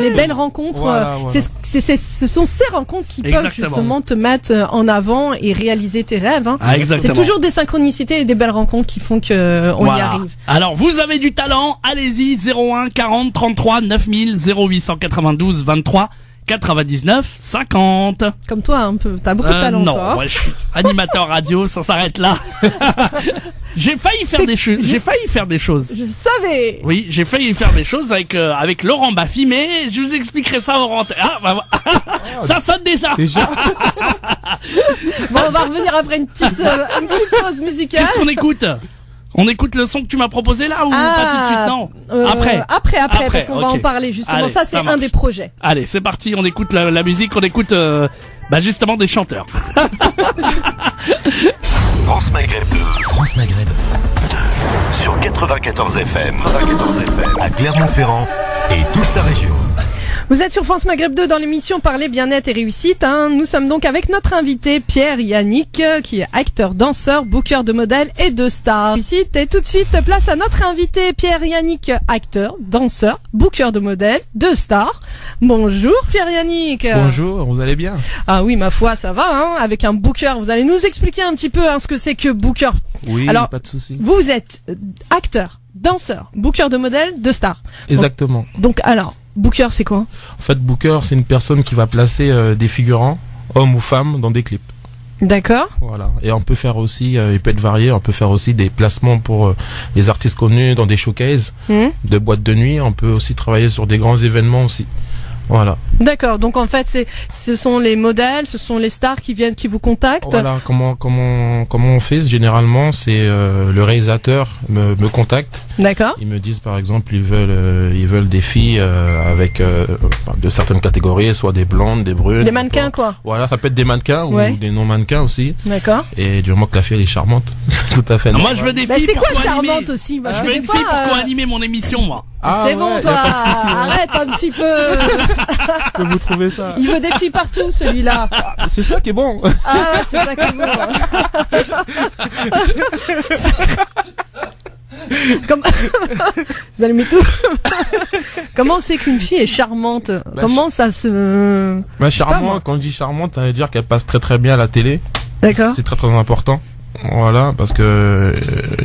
Speaker 2: les belles rencontres. Voilà. Ce sont ces rencontres qui peuvent justement te mettre en avant et réaliser tes rêves. Hein.
Speaker 3: Ah, exactement.
Speaker 2: C'est toujours des synchronicités et des belles rencontres qui font que on y arrive.
Speaker 3: Alors vous avez du talent, allez-y 01 40 33 9000 0892 23 99 50.
Speaker 2: Comme toi un peu, t'as beaucoup de talent.
Speaker 3: Non,
Speaker 2: toi.
Speaker 3: ouais, je suis animateur radio, ça s'arrête là. J'ai failli faire des choses.
Speaker 2: Je savais.
Speaker 3: Oui, j'ai failli faire des choses avec Laurent Baffy, mais je vous expliquerai ça en rentrée. Ah, bah, ça sonne déjà.
Speaker 2: Bon, on va revenir après une petite pause musicale.
Speaker 3: Qu'est-ce qu'on écoute? On écoute le son que tu m'as proposé là ou pas tout de suite? Non. Après,
Speaker 2: parce qu'on va en parler justement.
Speaker 3: Allez,
Speaker 2: ça, c'est un des projets.
Speaker 3: Allez, c'est parti. On écoute la musique. On écoute justement des chanteurs.
Speaker 6: France Maghreb 2. France Maghreb 2. Sur 94 FM. À Clermont-Ferrand et toute sa région.
Speaker 2: Vous êtes sur France Maghreb 2 dans l'émission Parler bien-être et réussite. Hein. Nous sommes donc avec notre invité Pierre Yannick, qui est acteur, danseur, booker de modèles et de stars. Réussite et tout de suite place à notre invité Pierre Yannick, acteur, danseur, booker de modèles, de stars. Bonjour Pierre Yannick.
Speaker 5: Bonjour, vous allez bien?
Speaker 2: Ah oui, ma foi, ça va. Hein. Avec un booker, vous allez nous expliquer un petit peu ce que c'est que booker.
Speaker 5: Oui, alors, pas de souci.
Speaker 2: Vous êtes acteur, danseur, booker de modèles, de stars.
Speaker 5: Exactement.
Speaker 2: Donc alors. Booker, c'est quoi? En
Speaker 5: fait, booker, c'est une personne qui va placer des figurants, hommes ou femmes, dans des clips.
Speaker 2: D'accord.
Speaker 5: Voilà. Et on peut faire aussi, il peut être varié, on peut faire aussi des placements pour les artistes connus dans des showcases, de boîtes de nuit. On peut aussi travailler sur des grands événements aussi. Voilà.
Speaker 2: D'accord. Donc en fait, ce sont les modèles, ce sont les stars qui vous contactent.
Speaker 5: Voilà. Comment on fait? Généralement, c'est le réalisateur me contacte.
Speaker 2: D'accord.
Speaker 5: Ils me disent par exemple, ils veulent des filles avec de certaines catégories, soit des blondes, des brunes.
Speaker 2: Des mannequins quoi.
Speaker 5: Voilà, ça peut être des mannequins ou des non mannequins aussi.
Speaker 2: D'accord.
Speaker 5: Et du moment que la fille elle est charmante, tout à fait.
Speaker 3: Moi je veux des filles.
Speaker 2: C'est quoi charmante aussi?
Speaker 3: Je veux une fille pour co-animer mon émission moi.
Speaker 2: C'est bon toi. Arrête un petit peu.
Speaker 5: Que vous trouvez ça?
Speaker 2: Il veut des filles partout, celui-là.
Speaker 5: C'est ça qui est bon.
Speaker 2: Ah, c'est ça qui est bon. Vous allez mettre tout. Comment c'est qu'une fille est charmante? Comment ça se...
Speaker 5: Charmant, quand je dis charmante, ça veut dire qu'elle passe très très bien à la télé.
Speaker 2: D'accord.
Speaker 5: C'est très très important. Voilà, parce que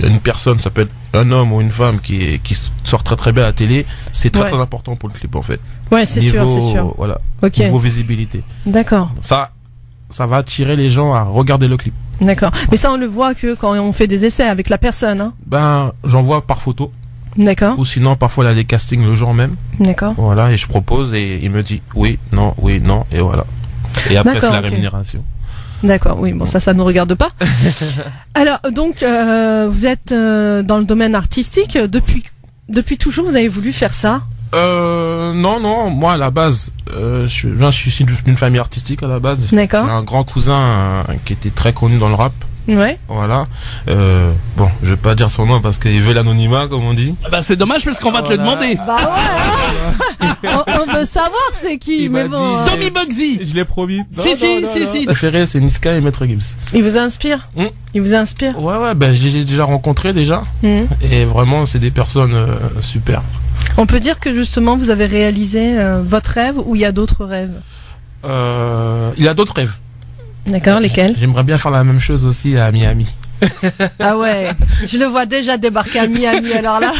Speaker 5: une personne, ça peut être un homme ou une femme qui sort très très bien à la télé, c'est très très important pour le clip en fait.
Speaker 2: Ouais, c'est sûr.
Speaker 5: Voilà.
Speaker 2: Ok.
Speaker 5: Niveau visibilité.
Speaker 2: D'accord.
Speaker 5: Ça va attirer les gens à regarder le clip.
Speaker 2: D'accord. Mais ça, on le voit que quand on fait des essais avec la personne, hein.
Speaker 5: J'en vois par photo.
Speaker 2: D'accord.
Speaker 5: Ou sinon, parfois, il y a des castings le jour même.
Speaker 2: D'accord.
Speaker 5: Voilà, et je propose et il me dit oui, non, et voilà. Et après, c'est la rémunération.
Speaker 2: D'accord, oui, bon, ça nous regarde pas. Alors, donc, vous êtes dans le domaine artistique depuis toujours, vous avez voulu faire ça?
Speaker 5: Non, moi à la base, je suis issu d'une famille artistique à la base.
Speaker 2: D'accord.
Speaker 5: J'ai un grand cousin qui était très connu dans le rap.
Speaker 2: Ouais.
Speaker 5: Voilà. Bon, je vais pas dire son nom parce qu'il veut l'anonymat, comme on dit.
Speaker 3: C'est dommage parce qu'on va te le demander.
Speaker 2: Bah ouais. on veut savoir c'est qui, mais bon.
Speaker 3: Tommy Bugsy.
Speaker 5: Je l'ai promis.
Speaker 3: Si.
Speaker 5: Préféré, c'est Niska et Maître Gims.
Speaker 2: Il vous inspire? Il vous inspire?
Speaker 5: Ouais, j'ai déjà rencontré déjà. Et vraiment, c'est des personnes super.
Speaker 2: On peut dire que justement, vous avez réalisé votre rêve ou il y a d'autres rêves?
Speaker 5: Il y a d'autres rêves.
Speaker 2: D'accord, lesquels?
Speaker 5: J'aimerais bien faire la même chose aussi à Miami.
Speaker 2: Ah ouais, je le vois déjà débarquer à Miami alors là.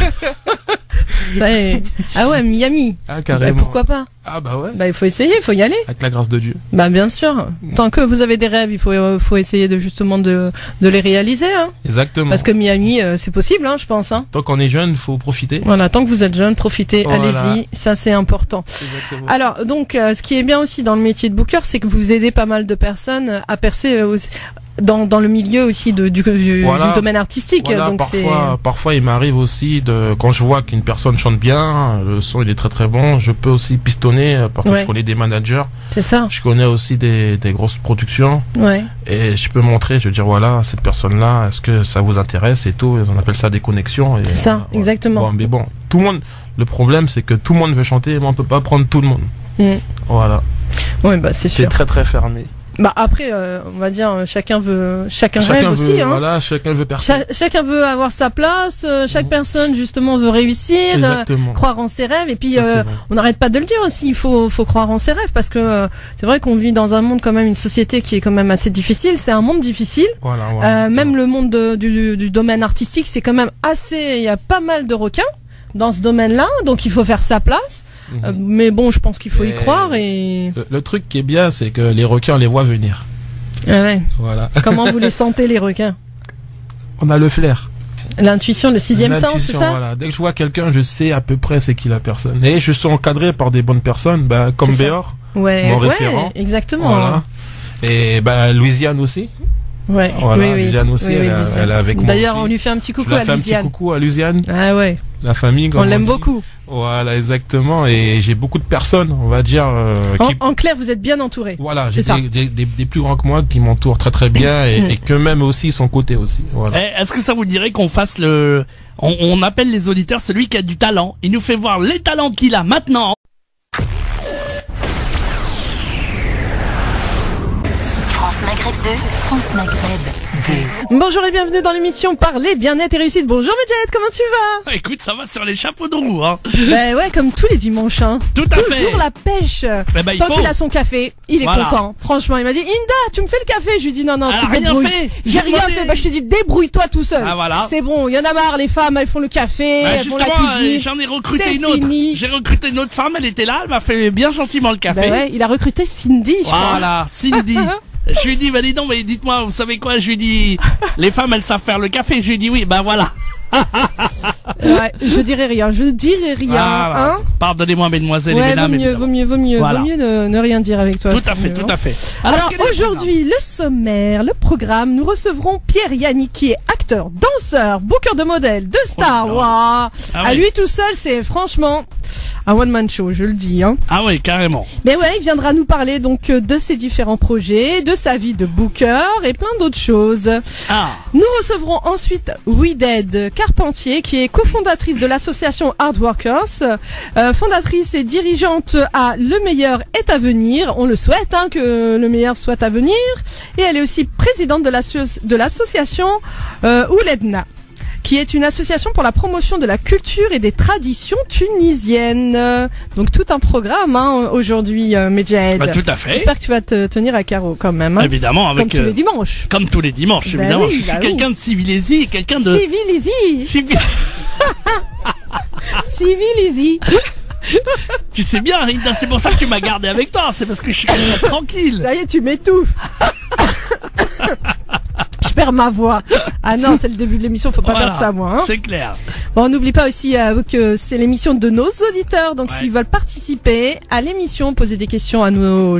Speaker 2: Ah ouais, Miami.
Speaker 5: Ah carrément.
Speaker 2: Pourquoi pas?
Speaker 5: Ah bah ouais.
Speaker 2: Il faut essayer, il faut y aller.
Speaker 5: Avec la grâce de Dieu.
Speaker 2: Bien sûr. Tant que vous avez des rêves, il faut essayer de les réaliser. Hein.
Speaker 5: Exactement.
Speaker 2: Parce que Miami, c'est possible, je pense. Hein.
Speaker 5: Tant qu'on est jeune, il faut profiter.
Speaker 2: Voilà, tant que vous êtes jeune, profitez, allez-y. Ça, c'est important.
Speaker 5: Exactement.
Speaker 2: Alors, donc, ce qui est bien aussi dans le métier de booker, c'est que vous aidez pas mal de personnes à percer dans le milieu aussi du domaine artistique.
Speaker 5: Voilà,
Speaker 2: donc
Speaker 5: parfois il m'arrive aussi quand je vois qu'une personne chante bien, le son il est très très bon, je peux aussi pistonner parce que je connais des managers.
Speaker 2: C'est ça.
Speaker 5: Je connais aussi des grosses productions.
Speaker 2: Ouais.
Speaker 5: Et je peux montrer, je veux dire voilà, cette personne-là, est-ce que ça vous intéresse et tout, on appelle ça des connexions.
Speaker 2: C'est ça, exactement.
Speaker 5: Mais bon, tout le monde, le problème c'est que tout le monde veut chanter, mais on peut pas prendre tout le monde. Voilà.
Speaker 2: Ouais, c'est sûr.
Speaker 5: C'est très très fermé.
Speaker 2: Bah après, on va dire, chacun rêve aussi. Hein.
Speaker 5: Voilà, chacun veut percer.
Speaker 2: Chacun veut avoir sa place. Chaque personne justement veut réussir, croire en ses rêves. Et puis on n'arrête pas de le dire aussi. Il faut croire en ses rêves parce que c'est vrai qu'on vit dans un monde quand même, une société qui est quand même assez difficile. C'est un monde difficile. Même le monde du domaine artistique, c'est quand même assez. Il y a pas mal de requins dans ce domaine-là, donc il faut faire sa place. Mais bon, je pense qu'il faut y croire et...
Speaker 5: Le truc qui est bien, c'est que les requins, on les voit venir.
Speaker 2: Ouais.
Speaker 5: Voilà.
Speaker 2: Comment vous les sentez, les requins?
Speaker 5: On a le flair.
Speaker 2: L'intuition, le sixième sens, c'est ça?
Speaker 5: Voilà. Dès que je vois quelqu'un, je sais à peu près c'est qui la personne. Et je suis encadré par des bonnes personnes, comme Béor, mon référent.
Speaker 2: Exactement.
Speaker 5: Voilà. Et Louisiane aussi.
Speaker 2: Ouais.
Speaker 5: Voilà, Louisiane aussi, elle est avec moi.
Speaker 2: D'ailleurs, on lui fait un petit coucou à Louisiane.
Speaker 5: Je lui fais un petit coucou à Louisiane.
Speaker 2: Ah ouais.
Speaker 5: La famille,
Speaker 2: on l'aime beaucoup.
Speaker 5: Voilà, exactement. Et j'ai beaucoup de personnes, on va dire.
Speaker 2: En clair, vous êtes bien entouré.
Speaker 5: Voilà, j'ai des plus grands que moi qui m'entourent très très bien et qu'eux-mêmes aussi son côté aussi. Voilà.
Speaker 3: Est-ce que ça vous dirait qu'on fasse on appelle les auditeurs celui qui a du talent. Il nous fait voir les talents qu'il a maintenant.
Speaker 11: France Maghreb 2, France Maghreb 2.
Speaker 2: Bonjour et bienvenue dans l'émission Parler, bien-être et réussite. Bonjour Medjed, comment tu vas?
Speaker 3: Écoute, ça va sur les chapeaux de roue, hein.
Speaker 2: Ben ouais, comme tous les dimanches, hein.
Speaker 3: Tout à fait.
Speaker 2: Toujours la pêche. Tant qu'il a son café, il est content. Franchement, il m'a dit, Inda, tu me fais le café? Je lui dis, non, tu te débrouilles. J'ai rien fait. Bah, je te dis, débrouille-toi tout seul.
Speaker 3: Ah, voilà.
Speaker 2: C'est bon, il y en a marre, les femmes, elles font le café, elles font la cuisine.
Speaker 3: J'en ai recruté une autre. J'ai recruté une autre femme, elle était là, elle m'a fait bien gentiment le café.
Speaker 2: Ben ouais, il a recruté Cindy, je crois.
Speaker 3: Voilà, Cindy. Je lui dis, dis donc, mais dites-moi, vous savez quoi? Je lui dis, les femmes, elles savent faire le café. Je lui dis, oui, voilà.
Speaker 2: Ouais, je dirais rien. Hein.
Speaker 3: Pardonnez-moi, mesdemoiselles et mesdames.
Speaker 2: Vaut mieux ne rien dire avec toi.
Speaker 3: Tout à fait.
Speaker 2: Alors aujourd'hui, le sommaire, le programme, nous recevrons Pierre Yannick qui est acteur, danseur, booker de modèles, de stars. À lui tout seul, c'est franchement un one-man show, je le dis. Hein.
Speaker 3: Ah oui, carrément.
Speaker 2: Mais ouais, il viendra nous parler donc de ses différents projets, de sa vie de booker et plein d'autres choses. Nous recevrons ensuite We Dead Carpentier qui est cofondatrice de l'association Hardworkers, fondatrice et dirigeante à Le Meilleur est à venir. On le souhaite que le meilleur soit à venir. Et elle est aussi présidente de l'association Ouledna, qui est une association pour la promotion de la culture et des traditions tunisiennes. Donc tout un programme aujourd'hui, Medjed.
Speaker 3: Tout à fait.
Speaker 2: J'espère que tu vas te tenir à carreau quand même. Hein.
Speaker 3: Évidemment,
Speaker 2: comme tous les dimanches.
Speaker 3: Comme tous les dimanches, évidemment.
Speaker 2: Oui,
Speaker 3: je suis quelqu'un de civilisé, quelqu'un de...
Speaker 2: Civilisé.
Speaker 3: Tu sais bien, Rita, c'est pour ça que tu m'as gardé avec toi. C'est parce que je suis quelqu'un tranquille.
Speaker 2: Ça y est, tu m'étouffes. Je perds ma voix. Ah non, c'est le début de l'émission, faut pas perdre sa voix. Hein.
Speaker 3: C'est clair.
Speaker 2: Bon, on n'oublie pas aussi que c'est l'émission de nos auditeurs. Donc s'ils veulent participer à l'émission, poser des questions à nos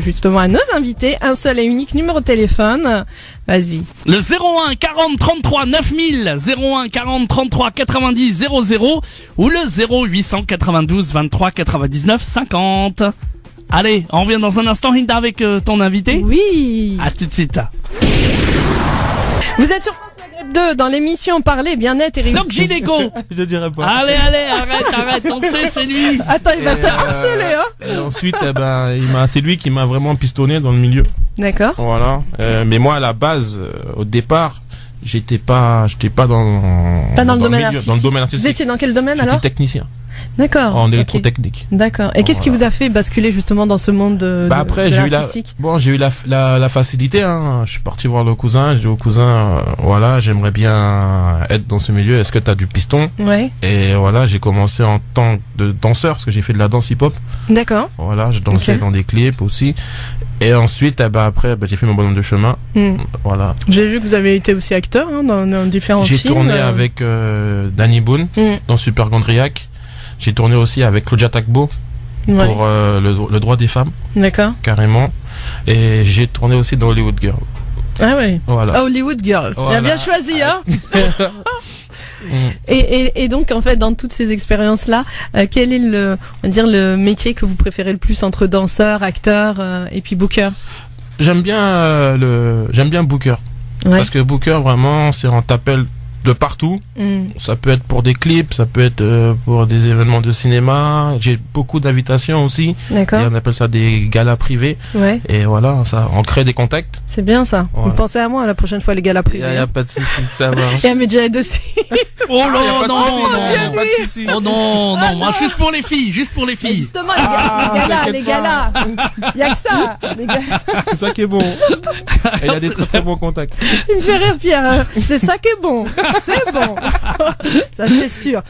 Speaker 2: invités, un seul et unique numéro de téléphone. Vas-y.
Speaker 3: Le 01 40 33 9000, 01 40 33 90 00 ou le 0892 23 99 50. Allez, on revient dans un instant, Hinda, avec ton invité.
Speaker 2: Oui.
Speaker 3: À tout de suite.
Speaker 2: Vous êtes sur France Maghreb 2 dans l'émission Parler, bien-être et
Speaker 3: donc gynéco.
Speaker 5: Je dirais pas.
Speaker 3: Allez, arrête, on sait, c'est lui.
Speaker 2: Attends, il va te harceler, hein.
Speaker 5: Et ensuite, c'est lui qui m'a vraiment pistonné dans le milieu.
Speaker 2: D'accord.
Speaker 5: Voilà. Mais moi, à la base, au départ, j'étais pas dans
Speaker 2: le domaine artistique.
Speaker 5: Dans le domaine artistique.
Speaker 2: Vous étiez dans quel domaine alors?
Speaker 5: J'étais technicien.
Speaker 2: D'accord.
Speaker 5: En électrotechnique.
Speaker 2: D'accord. Et qu'est-ce qui vous a fait basculer justement dans ce monde de l'artistique?
Speaker 5: J'ai eu la facilité, hein. Je suis parti voir le cousin, j'ai dit au cousin, j'aimerais bien être dans ce milieu, est-ce que t'as du piston?
Speaker 2: Ouais.
Speaker 5: Et voilà, j'ai commencé en tant que danseur, parce que j'ai fait de la danse hip-hop.
Speaker 2: D'accord.
Speaker 5: Voilà, je dansais dans des clips aussi. Et ensuite, après, j'ai fait mon bonhomme de chemin. Voilà.
Speaker 2: J'ai vu que vous avez été aussi acteur, hein, dans différents films.
Speaker 5: J'ai tourné avec Danny Boone dans Super Gondriac. J'ai tourné aussi avec Claudia Tagbo pour le droit des femmes. D'accord. Carrément. Et j'ai tourné aussi dans Hollywood Girl.
Speaker 2: Ah oui.
Speaker 5: Voilà.
Speaker 2: Hollywood Girl. Voilà. Il a bien choisi, hein. Et donc, en fait, dans toutes ces expériences-là, quel est le métier que vous préférez le plus entre danseur, acteur et puis booker?
Speaker 5: J'aime bien booker. Ouais. Parce que booker, vraiment, c'est on t'appelle de partout. Ça peut être pour des clips, ça peut être pour des événements de cinéma. J'ai beaucoup d'invitations aussi.
Speaker 2: D'accord.
Speaker 5: Et on appelle ça des galas privés.
Speaker 2: Ouais.
Speaker 5: Et voilà, ça, on crée des contacts.
Speaker 2: C'est bien ça.
Speaker 5: Voilà.
Speaker 2: Vous pensez à moi la prochaine fois les galas privés.
Speaker 5: Il y a pas de souci, ça va.
Speaker 2: Et à Medjed aussi.
Speaker 3: Oh non,
Speaker 5: pas de
Speaker 3: non,
Speaker 5: souci,
Speaker 3: non.
Speaker 5: y a pas de souci.
Speaker 3: Oh non, non, moi juste pour les filles, juste pour les
Speaker 2: Mais
Speaker 3: filles.
Speaker 2: justement, les galas. Il y a que ça. Les galas.
Speaker 5: C'est ça qui est bon. Et il y a des très très bons contacts.
Speaker 2: Il me fait rire, Pierre. C'est ça qui est bon. C'est bon. Ça, c'est sûr.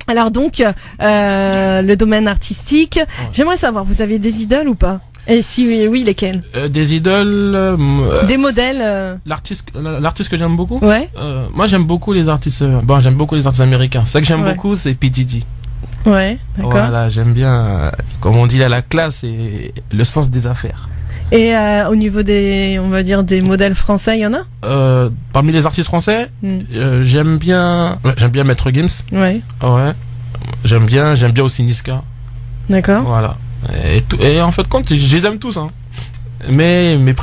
Speaker 2: Alors donc, le domaine artistique. J'aimerais savoir, vous avez des idoles ou pas? Et si oui, lesquelles?
Speaker 5: Des idoles.
Speaker 2: Des modèles.
Speaker 5: L'artiste que j'aime beaucoup.
Speaker 2: Ouais.
Speaker 5: Moi, j'aime beaucoup les artistes. J'aime beaucoup les artistes américains. Ce que j'aime beaucoup, c'est P. Diddy.
Speaker 2: Ouais, d'accord.
Speaker 5: Voilà, j'aime bien, comme on dit là, la classe et le sens des affaires.
Speaker 2: Et au niveau des, on va dire, des modèles français, il y en a?
Speaker 5: Parmi les artistes français, j'aime bien Maître Gims.
Speaker 2: Ouais.
Speaker 5: Ouais. J'aime bien aussi Niska.
Speaker 2: D'accord.
Speaker 5: Voilà. Et en fait, compte, je les aime tous, hein. Mais mes